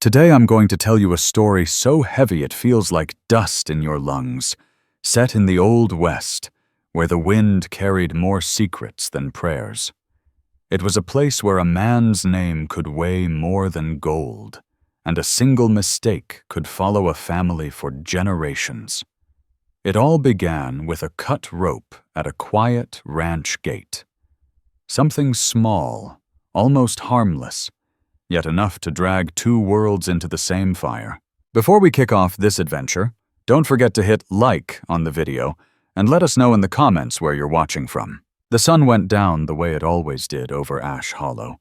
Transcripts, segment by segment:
Today I'm going to tell you a story so heavy it feels like dust in your lungs, set in the Old West, where the wind carried more secrets than prayers. It was a place where a man's name could weigh more than gold, and a single mistake could follow a family for generations. It all began with a cut rope at a quiet ranch gate. Something small, almost harmless, yet enough to drag two worlds into the same fire. Before we kick off this adventure, don't forget to hit like on the video and let us know in the comments where you're watching from. The sun went down the way it always did over Ash Hollow,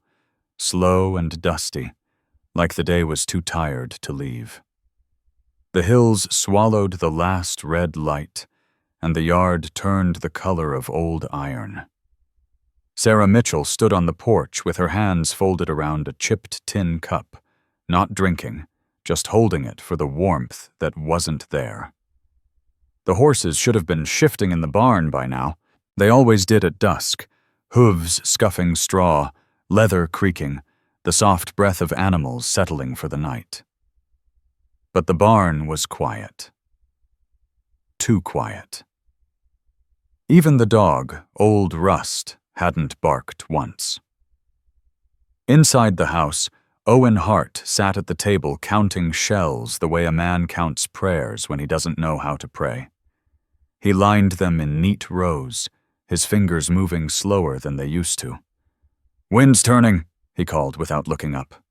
slow and dusty, like the day was too tired to leave. The hills swallowed the last red light, and the yard turned the color of old iron. Sarah Mitchell stood on the porch with her hands folded around a chipped tin cup, not drinking, just holding it for the warmth that wasn't there. The horses should have been shifting in the barn by now. They always did at dusk, hooves scuffing straw, leather creaking, the soft breath of animals settling for the night. But the barn was quiet. Too quiet. Even the dog, old Rust, hadn't barked once. Inside the house, Owen Hart sat at the table counting shells the way a man counts prayers when he doesn't know how to pray. He lined them in neat rows, his fingers moving slower than they used to. "Wind's turning," he called without looking up.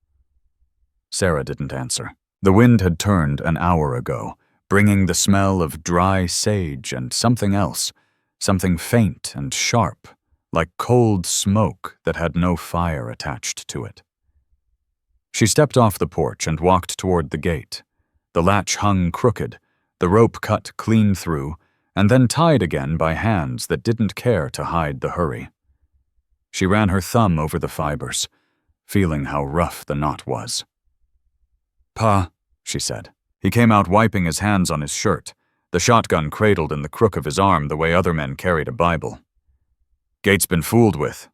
Sarah didn't answer. The wind had turned an hour ago, bringing the smell of dry sage and something else, something faint and sharp, like cold smoke that had no fire attached to it. She stepped off the porch and walked toward the gate. The latch hung crooked, the rope cut clean through, and then tied again by hands that didn't care to hide the hurry. She ran her thumb over the fibers, feeling how rough the knot was. "Pa," she said. He came out wiping his hands on his shirt, the shotgun cradled in the crook of his arm the way other men carried a Bible. "Gate's been fooled with."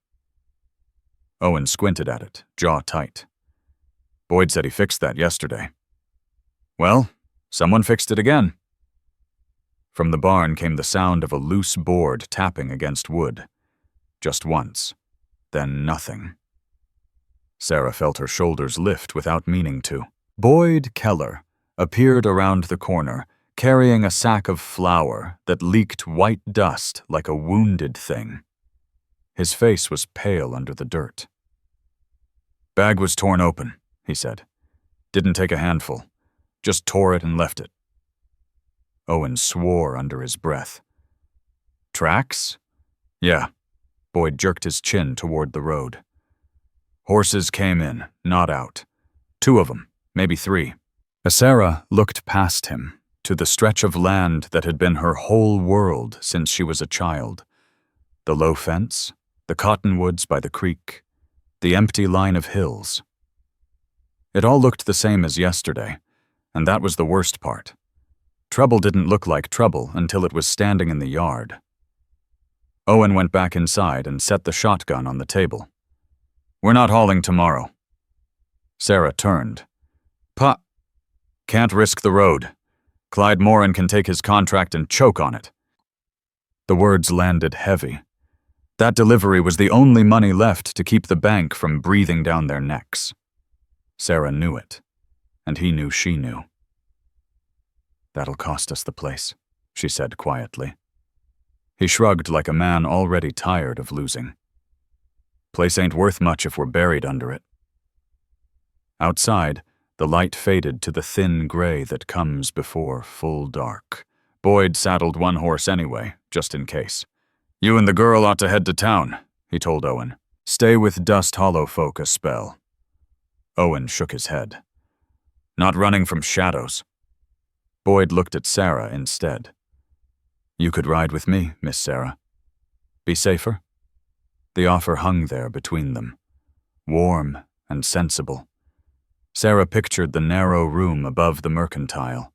Owen squinted at it, jaw tight. "Boyd said he fixed that yesterday." "Well, someone fixed it again." From the barn came the sound of a loose board tapping against wood. Just once, then nothing. Sarah felt her shoulders lift without meaning to. Boyd Keller appeared around the corner, carrying a sack of flour that leaked white dust like a wounded thing. His face was pale under the dirt. "Bag was torn open," he said. "Didn't take a handful. Just tore it and left it." Owen swore under his breath. "Tracks?" "Yeah." Boyd jerked his chin toward the road. "Horses came in, not out. 2 of them, maybe 3. Sarah looked past him, to the stretch of land that had been her whole world since she was a child. The low fence, the cottonwoods by the creek, the empty line of hills. It all looked the same as yesterday, and that was the worst part. Trouble didn't look like trouble until it was standing in the yard. Owen went back inside and set the shotgun on the table. "We're not hauling tomorrow." Sarah turned. "Pa, can't risk the road. Clyde Moran can take his contract and choke on it." The words landed heavy. That delivery was the only money left to keep the bank from breathing down their necks. Sarah knew it, and he knew she knew. "That'll cost us the place," she said quietly. He shrugged like a man already tired of losing. "Place ain't worth much if we're buried under it." Outside, the light faded to the thin gray that comes before full dark. Boyd saddled one horse anyway, just in case. "You and the girl ought to head to town," he told Owen. "Stay with Dust Hollow folk a spell." Owen shook his head. "Not running from shadows." Boyd looked at Sarah instead. "You could ride with me, Miss Sarah. Be safer?" The offer hung there between them, warm and sensible. Sarah pictured the narrow room above the mercantile,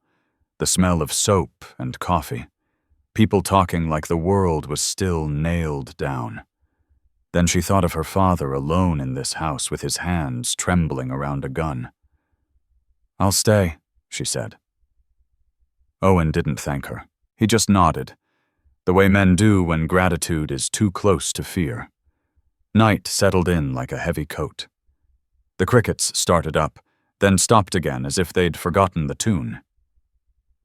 the smell of soap and coffee, people talking like the world was still nailed down. Then she thought of her father alone in this house with his hands trembling around a gun. "I'll stay," she said. Owen didn't thank her. He just nodded, the way men do when gratitude is too close to fear. Night settled in like a heavy coat. The crickets started up, then stopped again as if they'd forgotten the tune.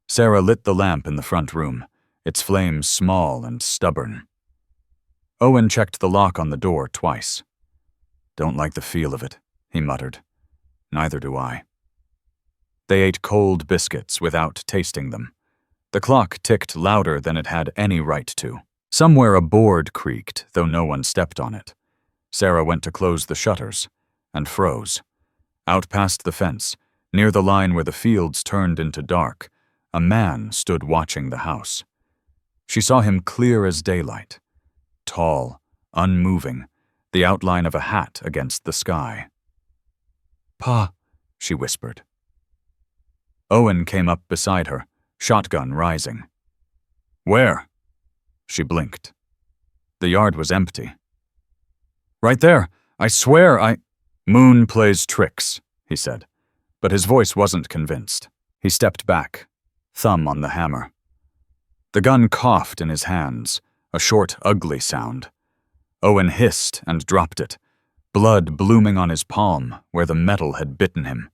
Sarah lit the lamp in the front room, its flames small and stubborn. Owen checked the lock on the door twice. "Don't like the feel of it," he muttered. "Neither do I." They ate cold biscuits without tasting them. The clock ticked louder than it had any right to. Somewhere a board creaked, though no one stepped on it. Sarah went to close the shutters, and froze. Out past the fence, near the line where the fields turned into dark, a man stood watching the house. She saw him clear as daylight. Tall, unmoving, the outline of a hat against the sky. "Pa," she whispered. Owen came up beside her, shotgun rising. "Where?" She blinked. The yard was empty. "Right there. I swear I—" "Moon plays tricks," he said, but his voice wasn't convinced. He stepped back, thumb on the hammer. The gun coughed in his hands, a short, ugly sound. Owen hissed and dropped it, blood blooming on his palm where the metal had bitten him.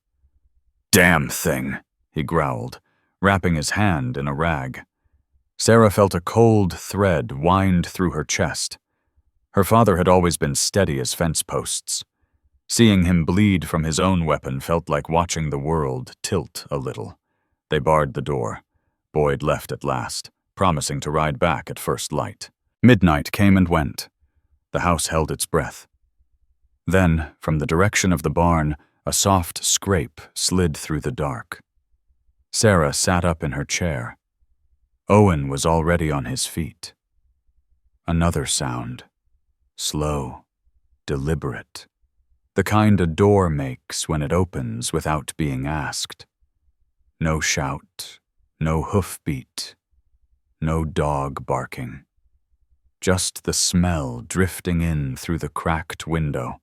"Damn thing," he growled, wrapping his hand in a rag. Sarah felt a cold thread wind through her chest. Her father had always been steady as fence posts. Seeing him bleed from his own weapon felt like watching the world tilt a little. They barred the door. Boyd left at last, promising to ride back at first light. Midnight came and went. The house held its breath. Then, from the direction of the barn, a soft scrape slid through the dark. Sarah sat up in her chair. Owen was already on his feet. Another sound. Slow, deliberate. The kind a door makes when it opens without being asked. No shout, no hoofbeat, no dog barking. Just the smell drifting in through the cracked window.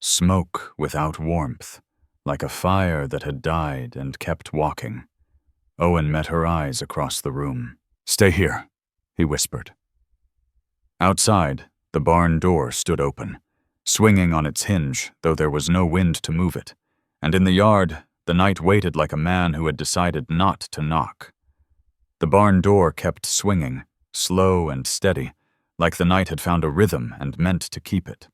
Smoke without warmth, like a fire that had died and kept walking. Owen met her eyes across the room. "Stay here," he whispered. Outside, the barn door stood open, swinging on its hinge, though there was no wind to move it, and in the yard, the night waited like a man who had decided not to knock. The barn door kept swinging, slow and steady, like the night had found a rhythm and meant to keep it.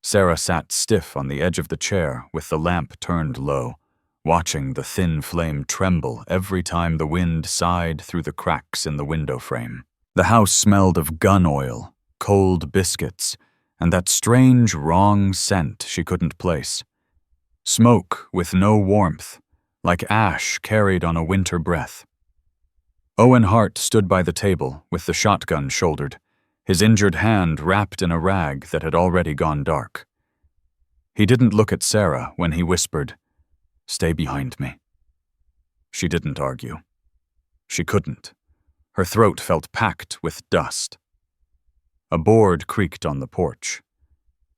Sarah sat stiff on the edge of the chair with the lamp turned low, watching the thin flame tremble every time the wind sighed through the cracks in the window frame. The house smelled of gun oil, cold biscuits, and that strange, wrong scent she couldn't place. Smoke with no warmth, like ash carried on a winter breath. Owen Hart stood by the table with the shotgun shouldered, his injured hand wrapped in a rag that had already gone dark. He didn't look at Sarah when he whispered, "Stay behind me." She didn't argue. She couldn't. Her throat felt packed with dust. A board creaked on the porch.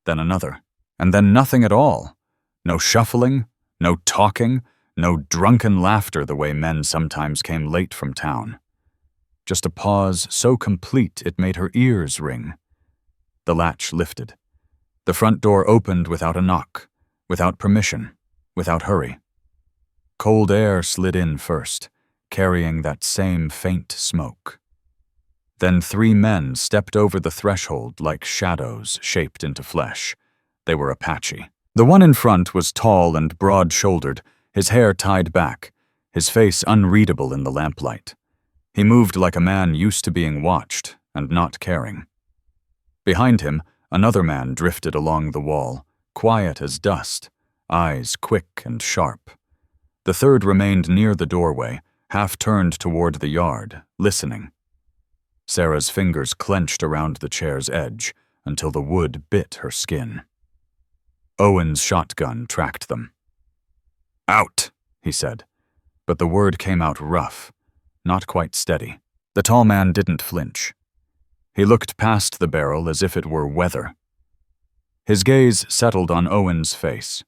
Then another. And then nothing at all. No shuffling, no talking, no drunken laughter the way men sometimes came late from town. Just a pause so complete it made her ears ring. The latch lifted. The front door opened without a knock, without permission, without hurry. Cold air slid in first, carrying that same faint smoke. Then 3 men stepped over the threshold like shadows shaped into flesh. They were Apache. The one in front was tall and broad-shouldered, his hair tied back, his face unreadable in the lamplight. He moved like a man used to being watched and not caring. Behind him, another man drifted along the wall, quiet as dust, eyes quick and sharp. The third remained near the doorway, half turned toward the yard, listening. Sarah's fingers clenched around the chair's edge until the wood bit her skin. Owen's shotgun tracked them. "Out," he said, but the word came out rough, not quite steady. The tall man didn't flinch. He looked past the barrel as if it were weather. His gaze settled on Owen's face,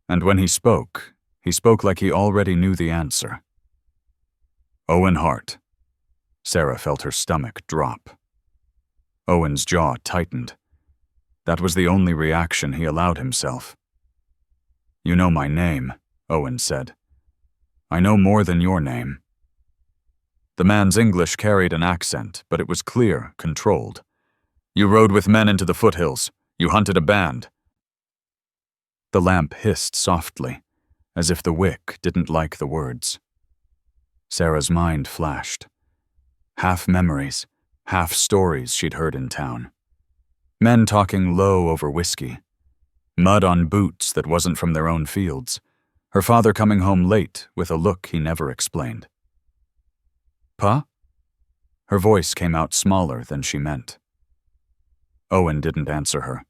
and when he spoke, He spoke like he already knew the answer. Owen Hart. Sarah felt her stomach drop. Owen's jaw tightened. That was the only reaction he allowed himself. You know my name, Owen said. I know more than your name. The man's English carried an accent, but it was clear, controlled. You rode with men into the foothills. You hunted a band. The lamp hissed softly, as if the wick didn't like the words. Sarah's mind flashed. Half memories, half stories she'd heard in town. Men talking low over whiskey. Mud on boots that wasn't from their own fields. Her father coming home late with a look he never explained. Pa? Her voice came out smaller than she meant. Owen didn't answer her.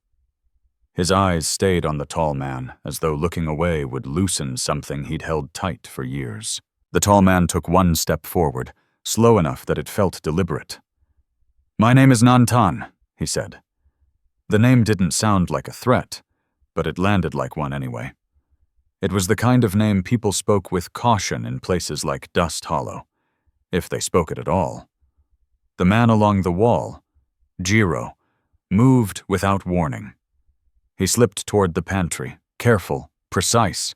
His eyes stayed on the tall man, as though looking away would loosen something he'd held tight for years. The tall man took one step forward, slow enough that it felt deliberate. My name is Nantan, he said. The name didn't sound like a threat, but it landed like one anyway. It was the kind of name people spoke with caution in places like Dust Hollow, if they spoke it at all. The man along the wall, Jiro, moved without warning. He slipped toward the pantry, careful, precise,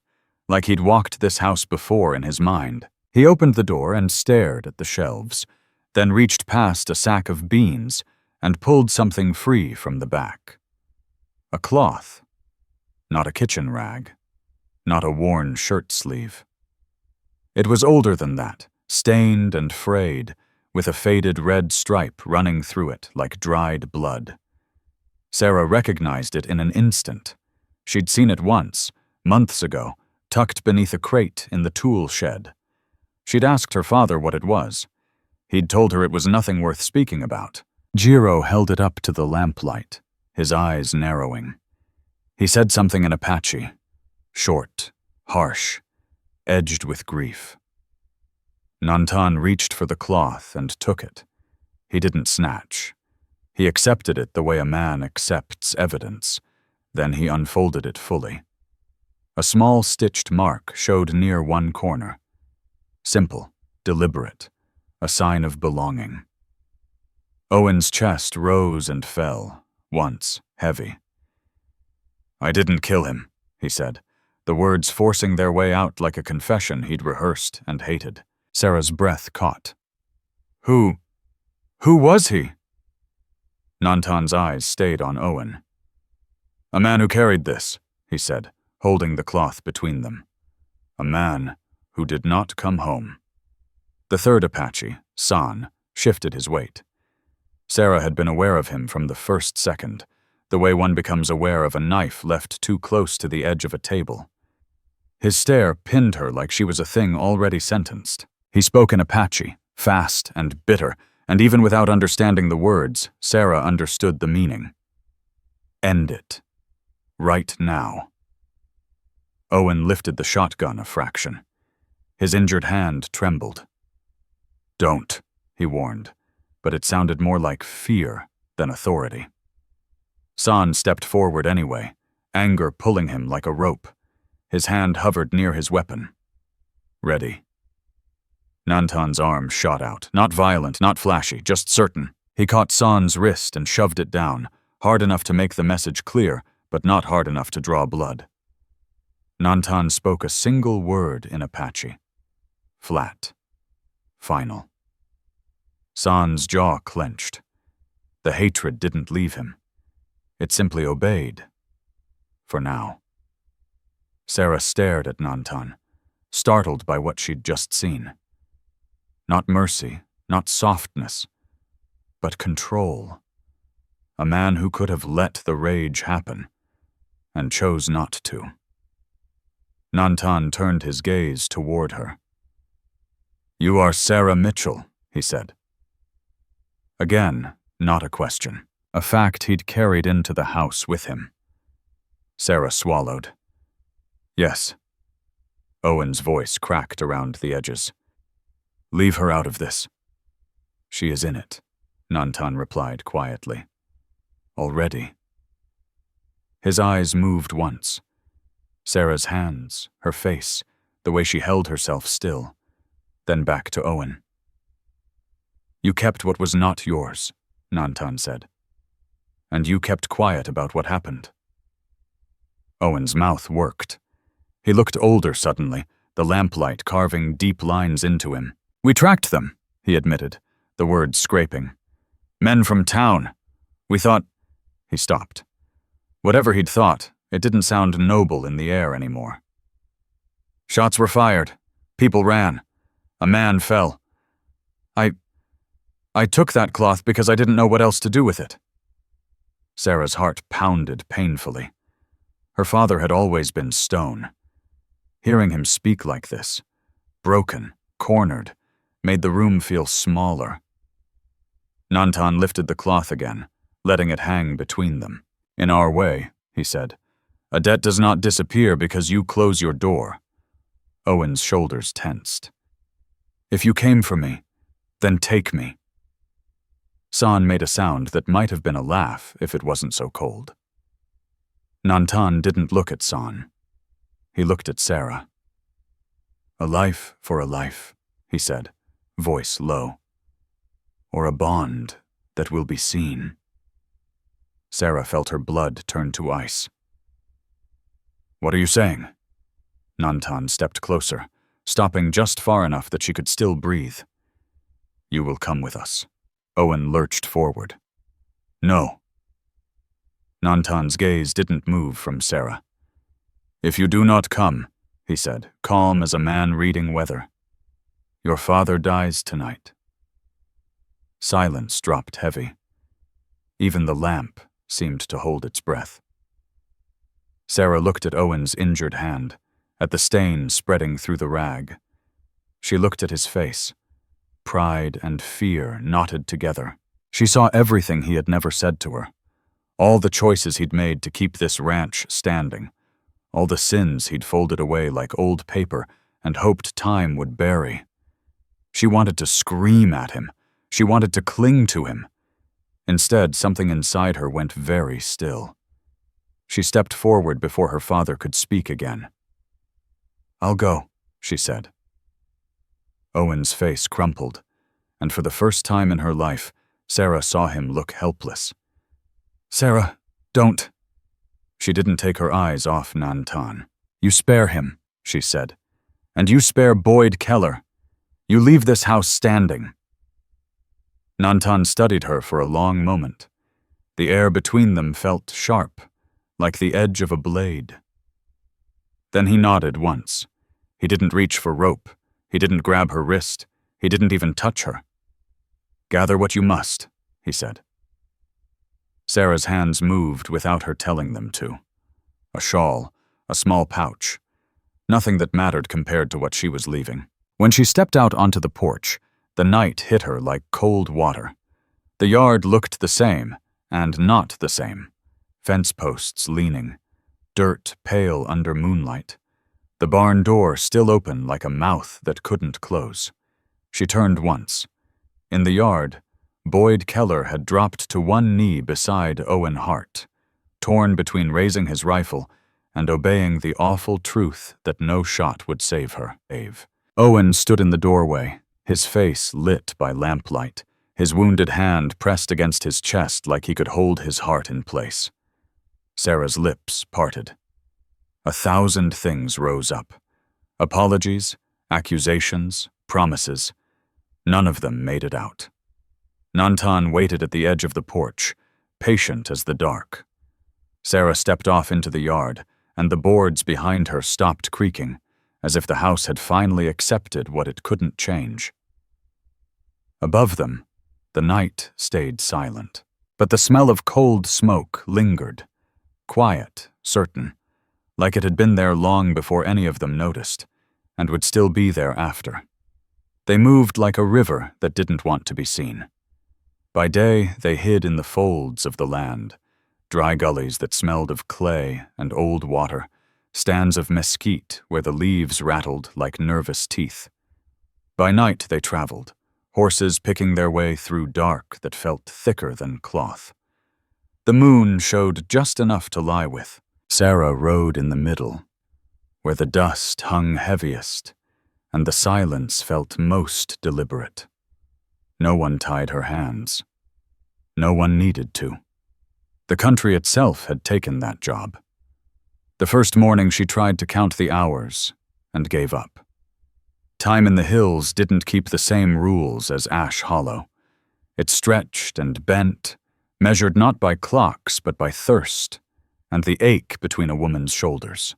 like he'd walked this house before in his mind. He opened the door and stared at the shelves, then reached past a sack of beans and pulled something free from the back. A cloth. Not a kitchen rag. Not a worn shirt sleeve. It was older than that, stained and frayed, with a faded red stripe running through it like dried blood. Sarah recognized it in an instant. She'd seen it once, months ago, tucked beneath a crate in the tool shed. She'd asked her father what it was. He'd told her it was nothing worth speaking about. Jiro held it up to the lamplight, his eyes narrowing. He said something in Apache, short, harsh, edged with grief. Nantan reached for the cloth and took it. He didn't snatch. He accepted it the way a man accepts evidence. Then he unfolded it fully. A small stitched mark showed near one corner. Simple, deliberate, a sign of belonging. Owen's chest rose and fell, once heavy. I didn't kill him, he said, the words forcing their way out like a confession he'd rehearsed and hated. Sarah's breath caught. Who was he? Nantan's eyes stayed on Owen. A man who carried this, he said, holding the cloth between them. A man who did not come home. The third Apache, San, shifted his weight. Sarah had been aware of him from the first second, the way one becomes aware of a knife left too close to the edge of a table. His stare pinned her like she was a thing already sentenced. He spoke in Apache, fast and bitter, and even without understanding the words, Sarah understood the meaning. End it. Right now. Owen lifted the shotgun a fraction. His injured hand trembled. Don't, he warned, but it sounded more like fear than authority. San stepped forward anyway, anger pulling him like a rope. His hand hovered near his weapon. Ready. Nantan's arm shot out, not violent, not flashy, just certain. He caught San's wrist and shoved it down, hard enough to make the message clear, but not hard enough to draw blood. Nantan spoke a single word in Apache. Flat. Final. San's jaw clenched. The hatred didn't leave him. It simply obeyed. For now. Sarah stared at Nantan, startled by what she'd just seen. Not mercy, not softness, but control. A man who could have let the rage happen, and chose not to. Nantan turned his gaze toward her. You are Sarah Mitchell, he said. Again, not a question, a fact he'd carried into the house with him. Sarah swallowed. Yes. Owen's voice cracked around the edges. Leave her out of this. She is in it, Nantan replied quietly. Already. His eyes moved once. Sarah's hands, her face, the way she held herself still, then back to Owen. "You kept what was not yours," Nantan said. "And you kept quiet about what happened." Owen's mouth worked. He looked older suddenly, the lamplight carving deep lines into him. "We tracked them," he admitted, the words scraping. "Men from town. We thought—" He stopped. Whatever he'd thought, it didn't sound noble in the air anymore. "Shots were fired. People ran. A man fell. I took that cloth because I didn't know what else to do with it." Sarah's heart pounded painfully. Her father had always been stone. Hearing him speak like this, broken, cornered, made the room feel smaller. Nantan lifted the cloth again, letting it hang between them. "In our way," he said, "a debt does not disappear because you close your door." Owen's shoulders tensed. "If you came for me, then take me." San made a sound that might have been a laugh if it wasn't so cold. Nantan didn't look at San. He looked at Sarah. "A life for a life," he said, voice low. "Or a bond that will be seen." Sarah felt her blood turn to ice. "What are you saying?" Nantan stepped closer, stopping just far enough that she could still breathe. "You will come with us." Owen lurched forward. "No." Nantan's gaze didn't move from Sarah. "If you do not come," he said, calm as a man reading weather, "your father dies tonight." Silence dropped heavy. Even the lamp seemed to hold its breath. Sarah looked at Owen's injured hand, at the stain spreading through the rag. She looked at his face. Pride and fear knotted together. She saw everything he had never said to her. All the choices he'd made to keep this ranch standing. All the sins he'd folded away like old paper and hoped time would bury. She wanted to scream at him. She wanted to cling to him. Instead, something inside her went very still. She stepped forward before her father could speak again. "I'll go," she said. Owen's face crumpled, and for the first time in her life, Sarah saw him look helpless. "Sarah, don't." She didn't take her eyes off Nantan. "You spare him," she said. "And you spare Boyd Keller. You leave this house standing." Nantan studied her for a long moment. The air between them felt sharp, like the edge of a blade. Then he nodded once. He didn't reach for rope. He didn't grab her wrist. He didn't even touch her. "Gather what you must," he said. Sarah's hands moved without her telling them to. A shawl, a small pouch. Nothing that mattered compared to what she was leaving. When she stepped out onto the porch, the night hit her like cold water. The yard looked the same, and not the same. Fence posts leaning. Dirt pale under moonlight. The barn door still open like a mouth that couldn't close. She turned once. In the yard, Boyd Keller had dropped to one knee beside Owen Hart, torn between raising his rifle and obeying the awful truth that no shot would save her. Owen stood in the doorway, his face lit by lamplight, his wounded hand pressed against his chest like he could hold his heart in place. Sarah's lips parted. 1,000 things rose up. Apologies, accusations, promises. None of them made it out. Nantan waited at the edge of the porch, patient as the dark. Sarah stepped off into the yard, and the boards behind her stopped creaking, as if the house had finally accepted what it couldn't change. Above them, the night stayed silent, but the smell of cold smoke lingered, quiet, certain, like it had been there long before any of them noticed, and would still be there after. They moved like a river that didn't want to be seen. By day, they hid in the folds of the land, dry gullies that smelled of clay and old water, stands of mesquite where the leaves rattled like nervous teeth. By night they traveled, horses picking their way through dark that felt thicker than cloth. The moon showed just enough to lie with. Sarah rode in the middle. where the dust hung heaviest and the silence felt most deliberate. No one tied her hands. No one needed to. The country itself had taken that job. The first morning she tried to count the hours and gave up. Time in the hills didn't keep the same rules as Ash Hollow. It stretched and bent, measured not by clocks but by thirst and the ache between a woman's shoulders.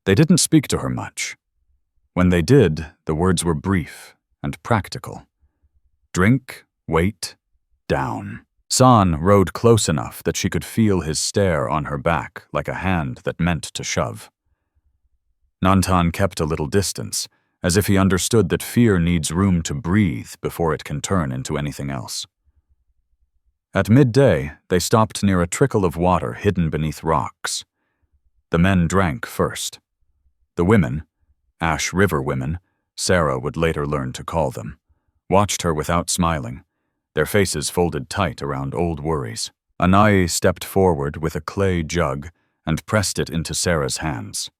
They didn't speak to her much. When they did, the words were brief and practical. Drink, wait, down. San rode close enough that she could feel his stare on her back like a hand that meant to shove. Nantan kept a little distance, as if he understood that fear needs room to breathe before it can turn into anything else. At midday, they stopped near a trickle of water hidden beneath rocks. The men drank first. The women, Ash River women, Sarah would later learn to call them, watched her without smiling, their faces folded tight around old worries. Anai stepped forward with a clay jug and pressed it into Sarah's hands.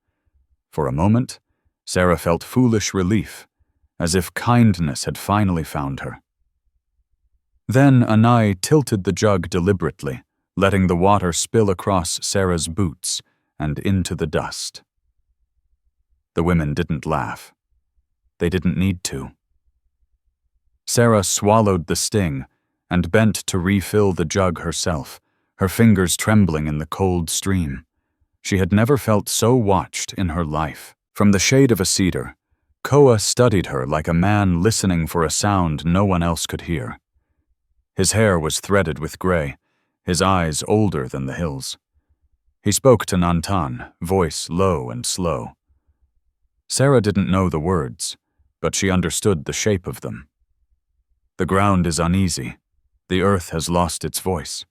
For a moment, Sarah felt foolish relief, as if kindness had finally found her. Then Anai tilted the jug deliberately, letting the water spill across Sarah's boots and into the dust. The women didn't laugh. They didn't need to. Sarah swallowed the sting and bent to refill the jug herself, her fingers trembling in the cold stream. She had never felt so watched in her life. From the shade of a cedar, Koa studied her like a man listening for a sound no one else could hear. His hair was threaded with gray, his eyes older than the hills. He spoke to Nantan, voice low and slow. Sarah didn't know the words, but she understood the shape of them. The ground is uneasy. The earth has lost its voice.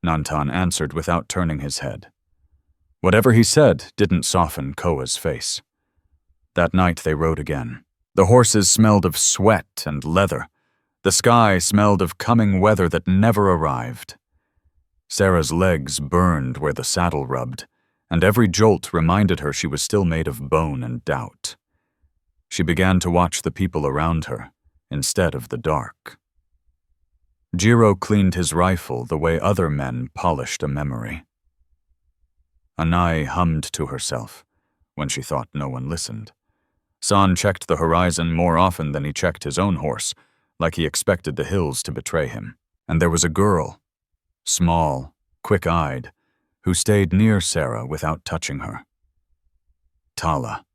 Nantan answered without turning his head. Whatever he said didn't soften Koa's face. That night they rode again. The horses smelled of sweat and leather. The sky smelled of coming weather that never arrived. Sarah's legs burned where the saddle rubbed, and every jolt reminded her she was still made of bone and doubt. She began to watch the people around her, instead of the dark. Jiro cleaned his rifle the way other men polished a memory. Anai hummed to herself, when she thought no one listened. San checked the horizon more often than he checked his own horse, like he expected the hills to betray him. And there was a girl, small, quick-eyed, who stayed near Sarah without touching her. Tala.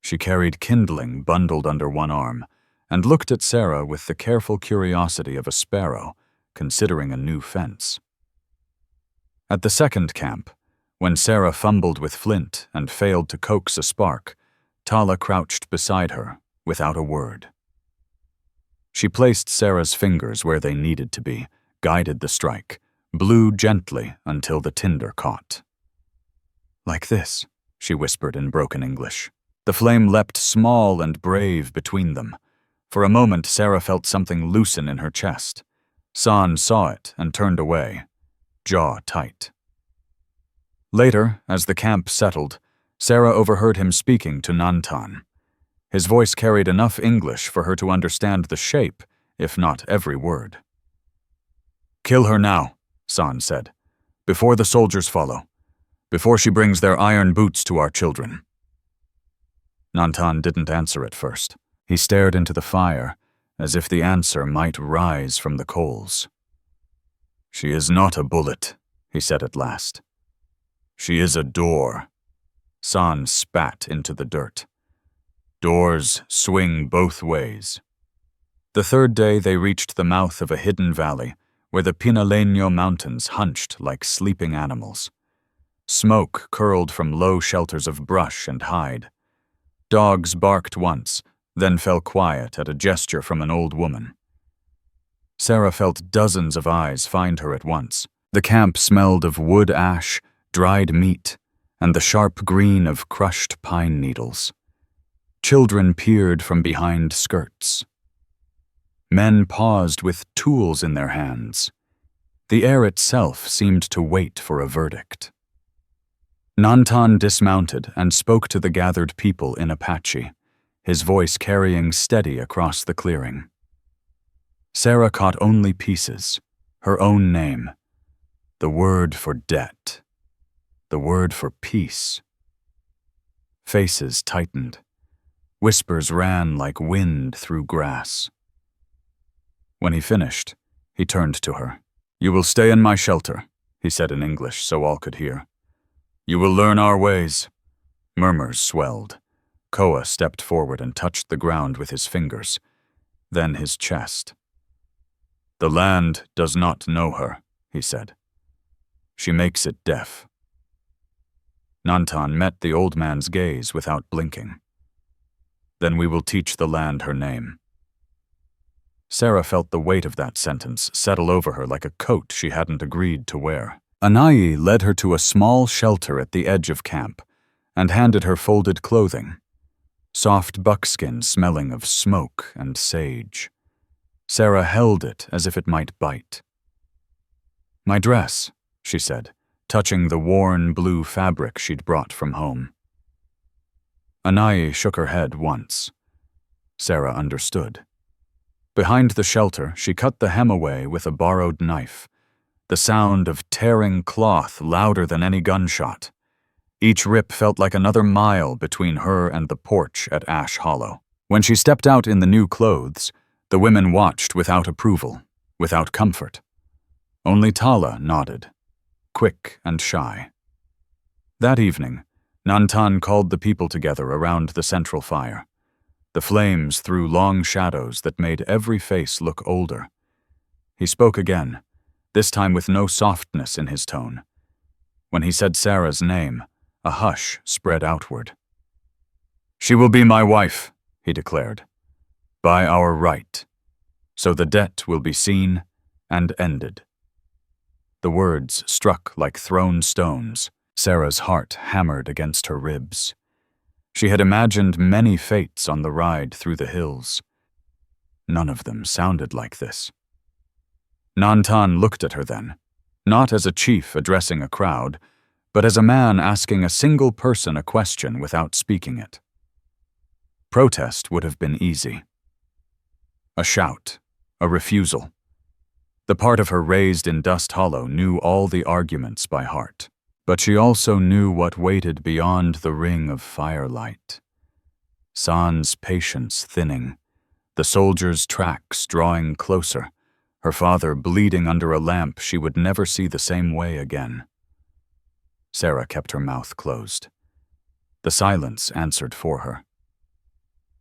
She carried kindling bundled under one arm and looked at Sarah with the careful curiosity of a sparrow considering a new fence. At the second camp, when Sarah fumbled with flint and failed to coax a spark, Tala crouched beside her without a word. She placed Sarah's fingers where they needed to be, guided the strike, blew gently until the tinder caught. "Like this," she whispered in broken English. The flame leapt small and brave between them. For a moment, Sarah felt something loosen in her chest. San saw it and turned away, jaw tight. Later, as the camp settled, Sarah overheard him speaking to Nantan. His voice carried enough English for her to understand the shape, if not every word. "Kill her now," San said, "before the soldiers follow, before she brings their iron boots to our children." Nantan didn't answer at first. He stared into the fire, as if the answer might rise from the coals. "She is not a bullet," he said at last. "She is a door." San spat into the dirt. "Doors swing both ways." The third day they reached the mouth of a hidden valley, where the Pinaleño mountains hunched like sleeping animals. Smoke curled from low shelters of brush and hide. Dogs barked once, then fell quiet at a gesture from an old woman. Sarah felt dozens of eyes find her at once. The camp smelled of wood ash, dried meat, and the sharp green of crushed pine needles. Children peered from behind skirts. Men paused with tools in their hands. The air itself seemed to wait for a verdict. Nantan dismounted and spoke to the gathered people in Apache, his voice carrying steady across the clearing. Sarah caught only pieces, her own name, the word for debt, the word for peace. Faces tightened. Whispers ran like wind through grass. When he finished, he turned to her. "You will stay in my shelter," he said in English so all could hear. "You will learn our ways." Murmurs swelled. Koa stepped forward and touched the ground with his fingers, then his chest. "The land does not know her," he said. "She makes it deaf." Nantan met the old man's gaze without blinking. "Then we will teach the land her name." Sarah felt the weight of that sentence settle over her like a coat she hadn't agreed to wear. Anai led her to a small shelter at the edge of camp and handed her folded clothing, soft buckskin smelling of smoke and sage. Sarah held it as if it might bite. "My dress," she said, touching the worn blue fabric she'd brought from home. Anai shook her head once. Sarah understood. Behind the shelter, she cut the hem away with a borrowed knife, the sound of tearing cloth louder than any gunshot. Each rip felt like another mile between her and the porch at Ash Hollow. When she stepped out in the new clothes, the women watched without approval, without comfort. Only Tala nodded, quick and shy. That evening, Nantan called the people together around the central fire. The flames threw long shadows that made every face look older. He spoke again, this time with no softness in his tone. When he said Sarah's name, a hush spread outward. "She will be my wife," he declared, "by our right. So the debt will be seen and ended." The words struck like thrown stones. Sarah's heart hammered against her ribs. She had imagined many fates on the ride through the hills. None of them sounded like this. Nantan looked at her then, not as a chief addressing a crowd, but as a man asking a single person a question without speaking it. Protest would have been easy. A shout, a refusal. The part of her raised in Dust Hollow knew all the arguments by heart. But she also knew what waited beyond the ring of firelight. San's patience thinning, the soldiers' tracks drawing closer, her father bleeding under a lamp she would never see the same way again. Sarah kept her mouth closed. The silence answered for her.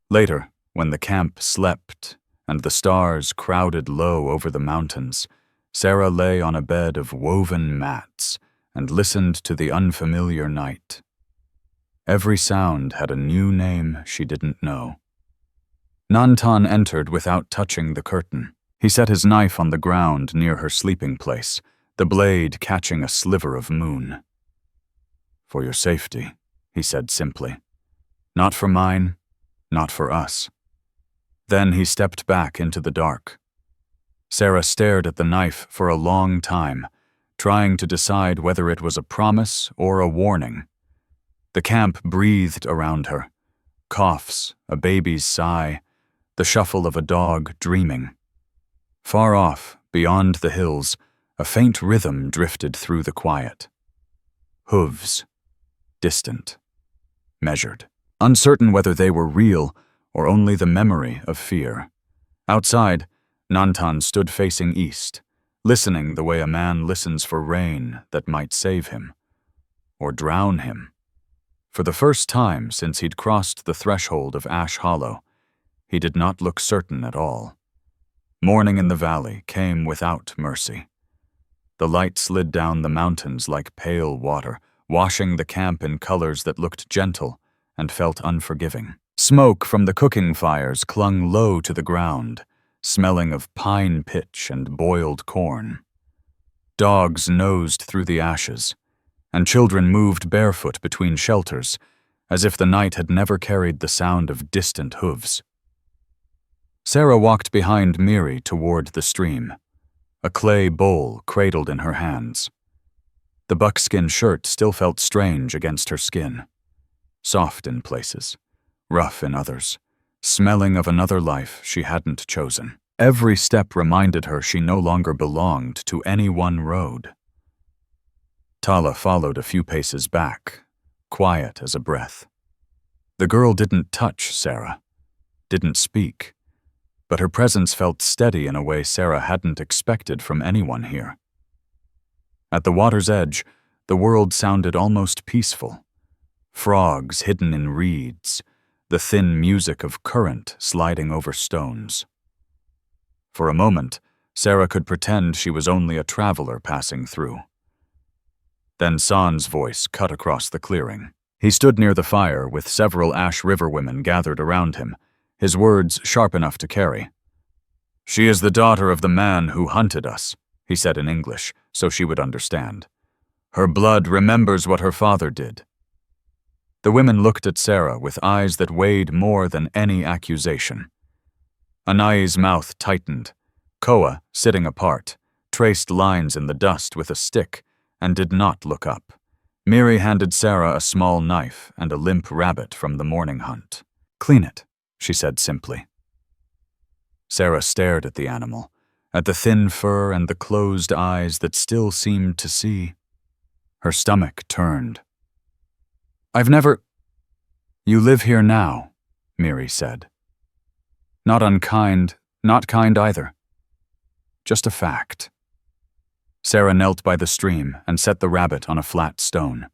Later, when the camp slept and the stars crowded low over the mountains, Sarah lay on a bed of woven mats and listened to the unfamiliar night. Every sound had a new name she didn't know. Nantan entered without touching the curtain. He set his knife on the ground near her sleeping place, the blade catching a sliver of moon. "For your safety," he said simply. "Not for mine, not for us." Then he stepped back into the dark. Sarah stared at the knife for a long time, trying to decide whether it was a promise or a warning. The camp breathed around her. Coughs, a baby's sigh, the shuffle of a dog dreaming. Far off, beyond the hills, a faint rhythm drifted through the quiet. Hooves, distant, measured, uncertain whether they were real or only the memory of fear. Outside, Nantan stood facing east, listening the way a man listens for rain that might save him, or drown him. For the first time since he'd crossed the threshold of Ash Hollow, he did not look certain at all. Morning in the valley came without mercy. The light slid down the mountains like pale water, washing the camp in colors that looked gentle and felt unforgiving. Smoke from the cooking fires clung low to the ground, smelling of pine pitch and boiled corn. Dogs nosed through the ashes, and children moved barefoot between shelters, as if the night had never carried the sound of distant hooves. Sarah walked behind Miri toward the stream, a clay bowl cradled in her hands. The buckskin shirt still felt strange against her skin. Soft in places, rough in others, smelling of another life she hadn't chosen. Every step reminded her she no longer belonged to any one road. Tala followed a few paces back, quiet as a breath. The girl didn't touch Sarah, didn't speak, but her presence felt steady in a way Sarah hadn't expected from anyone here. At the water's edge, the world sounded almost peaceful. Frogs hidden in reeds, the thin music of current sliding over stones. For a moment, Sarah could pretend she was only a traveler passing through. Then San's voice cut across the clearing. He stood near the fire with several Ash River women gathered around him, his words sharp enough to carry. "She is the daughter of the man who hunted us," he said in English, so she would understand. "Her blood remembers what her father did." The women looked at Sarah with eyes that weighed more than any accusation. Anai's mouth tightened. Koa, sitting apart, traced lines in the dust with a stick and did not look up. Miri handed Sarah a small knife and a limp rabbit from the morning hunt. "Clean it," she said simply. Sarah stared at the animal, at the thin fur and the closed eyes that still seemed to see. Her stomach turned. "I've never—" "You live here now," Miri said. "Not unkind, not kind either. Just a fact." Sarah knelt by the stream and set the rabbit on a flat stone.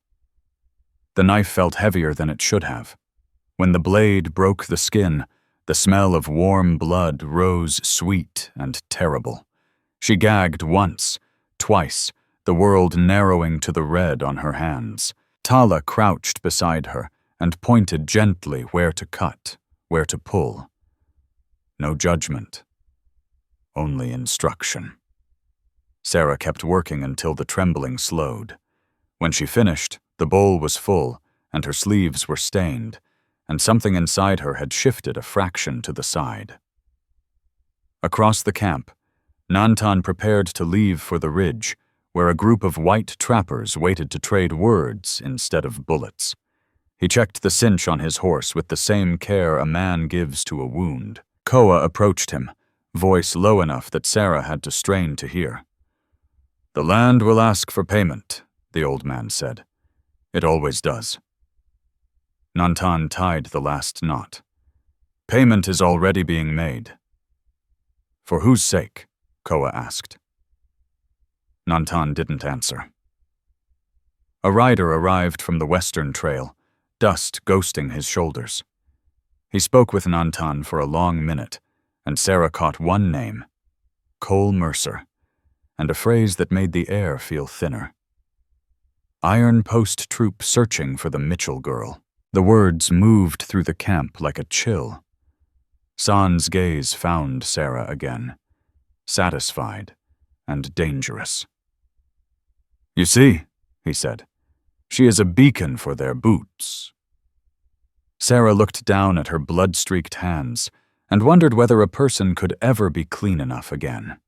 The knife felt heavier than it should have. When the blade broke the skin, the smell of warm blood rose sweet and terrible. She gagged once, twice, the world narrowing to the red on her hands. Tala crouched beside her and pointed gently where to cut, where to pull. No judgment, only instruction. Sarah kept working until the trembling slowed. When she finished, the bowl was full and her sleeves were stained, and something inside her had shifted a fraction to the side. Across the camp, Nantan prepared to leave for the ridge, where a group of white trappers waited to trade words instead of bullets. He checked the cinch on his horse with the same care a man gives to a wound. Koa approached him, voice low enough that Sarah had to strain to hear. "The land will ask for payment," the old man said. "It always does." Nantan tied the last knot. "Payment is already being made." "For whose sake?" Koa asked. Nantan didn't answer. A rider arrived from the western trail, dust ghosting his shoulders. He spoke with Nantan for a long minute, and Sarah caught one name, Cole Mercer, and a phrase that made the air feel thinner. "Iron Post troop searching for the Mitchell girl." The words moved through the camp like a chill. San's gaze found Sarah again, satisfied and dangerous. "You see," he said, "she is a beacon for their boots." Sarah looked down at her blood-streaked hands and wondered whether a person could ever be clean enough again.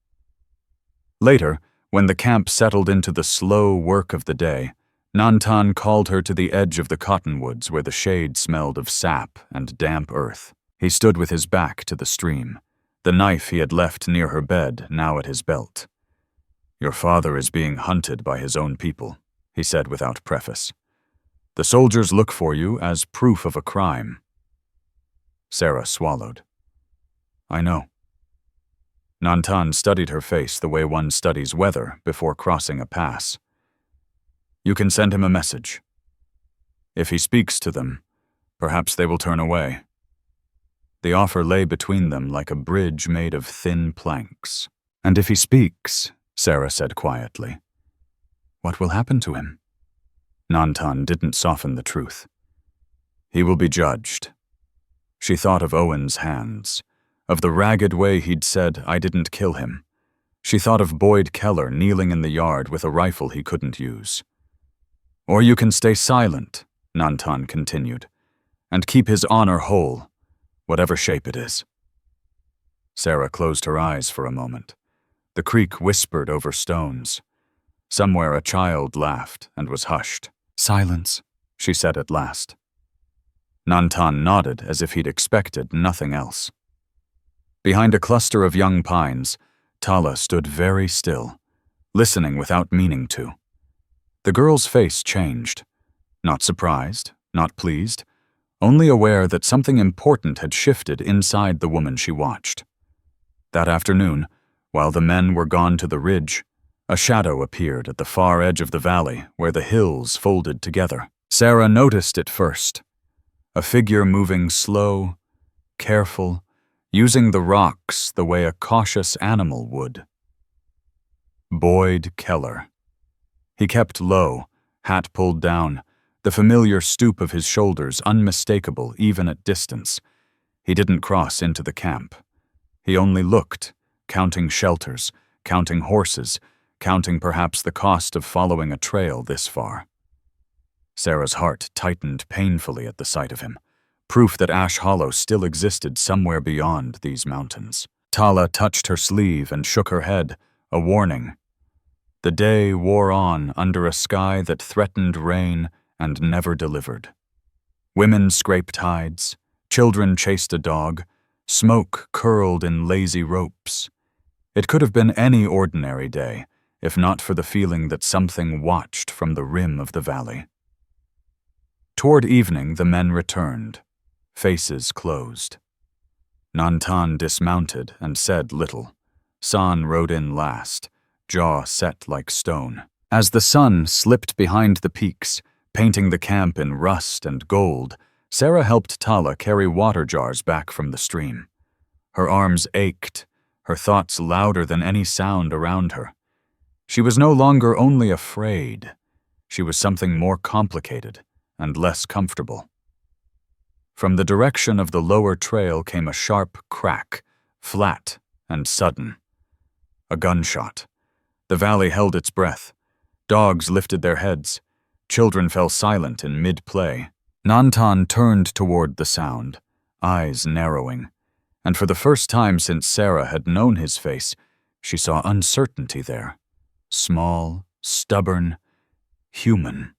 Later, when the camp settled into the slow work of the day, Nantan called her to the edge of the cottonwoods where the shade smelled of sap and damp earth. He stood with his back to the stream, the knife he had left near her bed now at his belt. "Your father is being hunted by his own people," he said without preface. "The soldiers look for you as proof of a crime." Sarah swallowed. "I know." Nantan studied her face the way one studies weather before crossing a pass. "You can send him a message. If he speaks to them, perhaps they will turn away." The offer lay between them like a bridge made of thin planks. "And if he speaks," Sarah said quietly, "what will happen to him?" Nantan didn't soften the truth. "He will be judged." She thought of Owen's hands, of the ragged way he'd said, "I didn't kill him." She thought of Boyd Keller kneeling in the yard with a rifle he couldn't use. "Or you can stay silent," Nantan continued, "and keep his honor whole, whatever shape it is." Sarah closed her eyes for a moment. The creek whispered over stones. Somewhere a child laughed and was hushed. "Silence," she said at last. Nantan nodded as if he'd expected nothing else. Behind a cluster of young pines, Tala stood very still, listening without meaning to. The girl's face changed. Not surprised, not pleased, only aware that something important had shifted inside the woman she watched. That afternoon, while the men were gone to the ridge, a shadow appeared at the far edge of the valley where the hills folded together. Sarah noticed it first. A figure moving slow, careful, using the rocks the way a cautious animal would. Boyd Keller. He kept low, hat pulled down, the familiar stoop of his shoulders unmistakable even at distance. He didn't cross into the camp. He only looked, counting shelters, counting horses, counting perhaps the cost of following a trail this far. Sarah's heart tightened painfully at the sight of him, proof that Ash Hollow still existed somewhere beyond these mountains. Tala touched her sleeve and shook her head, a warning. The day wore on under a sky that threatened rain and never delivered. Women scraped hides, children chased a dog, smoke curled in lazy ropes. It could have been any ordinary day, if not for the feeling that something watched from the rim of the valley. Toward evening, the men returned, faces closed. Nantan dismounted and said little. San rode in last, jaw set like stone. As the sun slipped behind the peaks, painting the camp in rust and gold, Sarah helped Tala carry water jars back from the stream. Her arms ached, her thoughts louder than any sound around her. She was no longer only afraid. She was something more complicated and less comfortable. From the direction of the lower trail came a sharp crack, flat and sudden. A gunshot. The valley held its breath. Dogs lifted their heads. Children fell silent in mid-play. Nantan turned toward the sound, eyes narrowing, and for the first time since Sarah had known his face, she saw uncertainty there. Small, stubborn, human.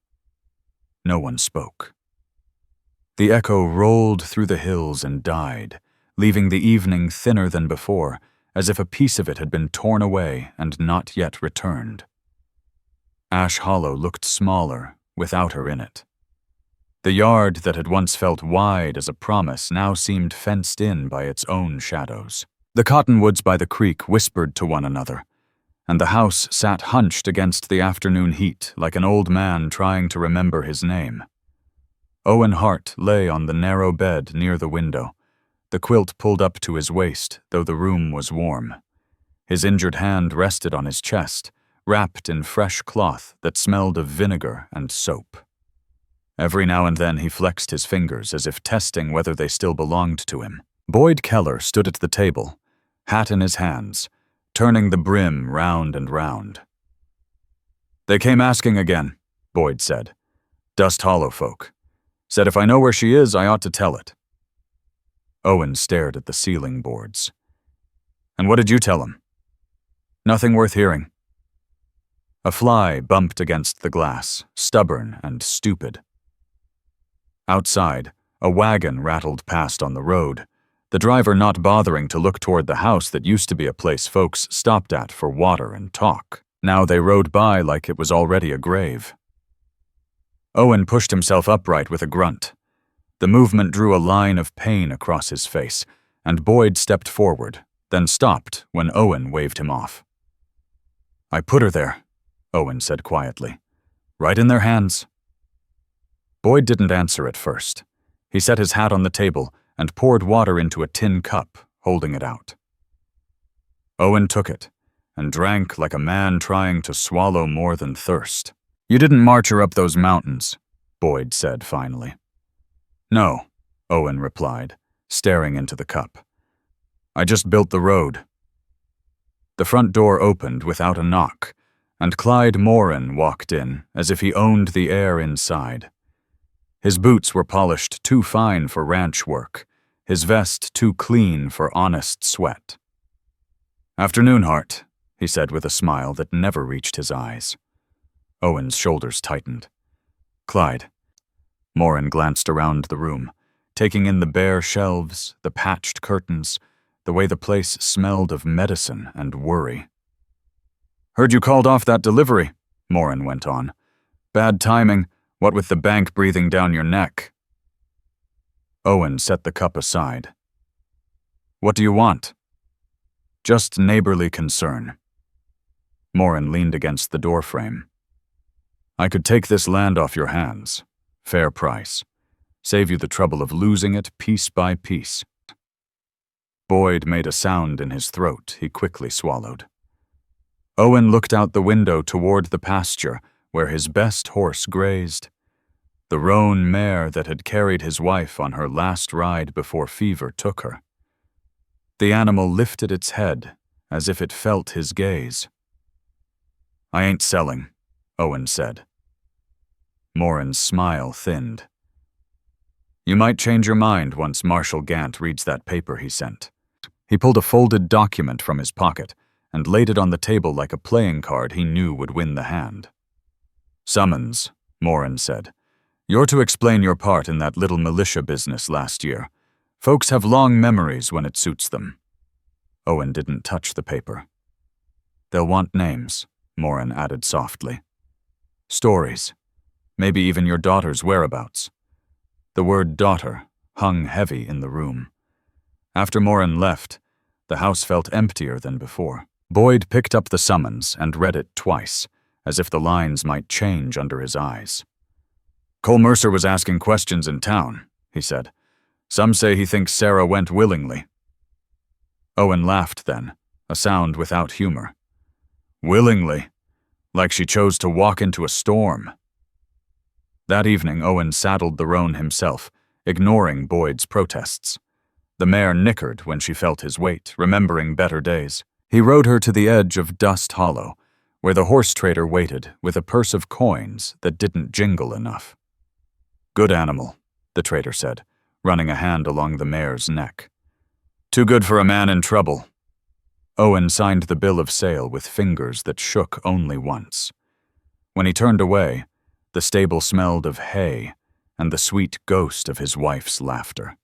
No one spoke. The echo rolled through the hills and died, leaving the evening thinner than before, as if a piece of it had been torn away and not yet returned. Ash Hollow looked smaller without her in it. The yard that had once felt wide as a promise now seemed fenced in by its own shadows. The cottonwoods by the creek whispered to one another, and the house sat hunched against the afternoon heat like an old man trying to remember his name. Owen Hart lay on the narrow bed near the window, the quilt pulled up to his waist, though the room was warm. His injured hand rested on his chest, wrapped in fresh cloth that smelled of vinegar and soap. Every now and then he flexed his fingers as if testing whether they still belonged to him. Boyd Keller stood at the table, hat in his hands, turning the brim round and round. "They came asking again," Boyd said. "Dust Hollow folk. Said if I know where she is, I ought to tell it." Owen stared at the ceiling boards. "And what did you tell him?" "Nothing worth hearing." A fly bumped against the glass, stubborn and stupid. Outside, a wagon rattled past on the road, the driver not bothering to look toward the house that used to be a place folks stopped at for water and talk. Now they rode by like it was already a grave. Owen pushed himself upright with a grunt. The movement drew a line of pain across his face, and Boyd stepped forward, then stopped when Owen waved him off. "I put her there," Owen said quietly. "Right in their hands." Boyd didn't answer at first. He set his hat on the table and poured water into a tin cup, holding it out. Owen took it and drank like a man trying to swallow more than thirst. "You didn't march her up those mountains," Boyd said finally. "No," Owen replied, staring into the cup. "I just built the road." The front door opened without a knock, and Clyde Moran walked in as if he owned the air inside. His boots were polished too fine for ranch work, his vest too clean for honest sweat. "Afternoon, Hart," he said with a smile that never reached his eyes. Owen's shoulders tightened. Clyde. Morin glanced around the room, taking in the bare shelves, the patched curtains, the way the place smelled of medicine and worry. "Heard you called off that delivery," Morin went on. "Bad timing, what with the bank breathing down your neck." Owen set the cup aside. "What do you want?" "Just neighborly concern." Morin leaned against the doorframe. "I could take this land off your hands. Fair price. Save you the trouble of losing it piece by piece." Boyd made a sound in his throat he quickly swallowed. Owen looked out the window toward the pasture where his best horse grazed, the roan mare that had carried his wife on her last ride before fever took her. The animal lifted its head as if it felt his gaze. "I ain't selling," Owen said. Morin's smile thinned. "You might change your mind once Marshal Gant reads that paper he sent." He pulled a folded document from his pocket and laid it on the table like a playing card he knew would win the hand. "Summons," Morin said. "You're to explain your part in that little militia business last year. Folks have long memories when it suits them." Owen didn't touch the paper. "They'll want names," Morin added softly. "Stories. Maybe even your daughter's whereabouts." The word daughter hung heavy in the room. After Morin left, the house felt emptier than before. Boyd picked up the summons and read it twice, as if the lines might change under his eyes. "Cole Mercer was asking questions in town," he said. "Some say he thinks Sarah went willingly." Owen laughed then, a sound without humor. "Willingly? Like she chose to walk into a storm." That evening, Owen saddled the roan himself, ignoring Boyd's protests. The mare nickered when she felt his weight, remembering better days. He rode her to the edge of Dust Hollow, where the horse trader waited with a purse of coins that didn't jingle enough. "Good animal," the trader said, running a hand along the mare's neck. "Too good for a man in trouble." Owen signed the bill of sale with fingers that shook only once. When he turned away, the stable smelled of hay and the sweet ghost of his wife's laughter.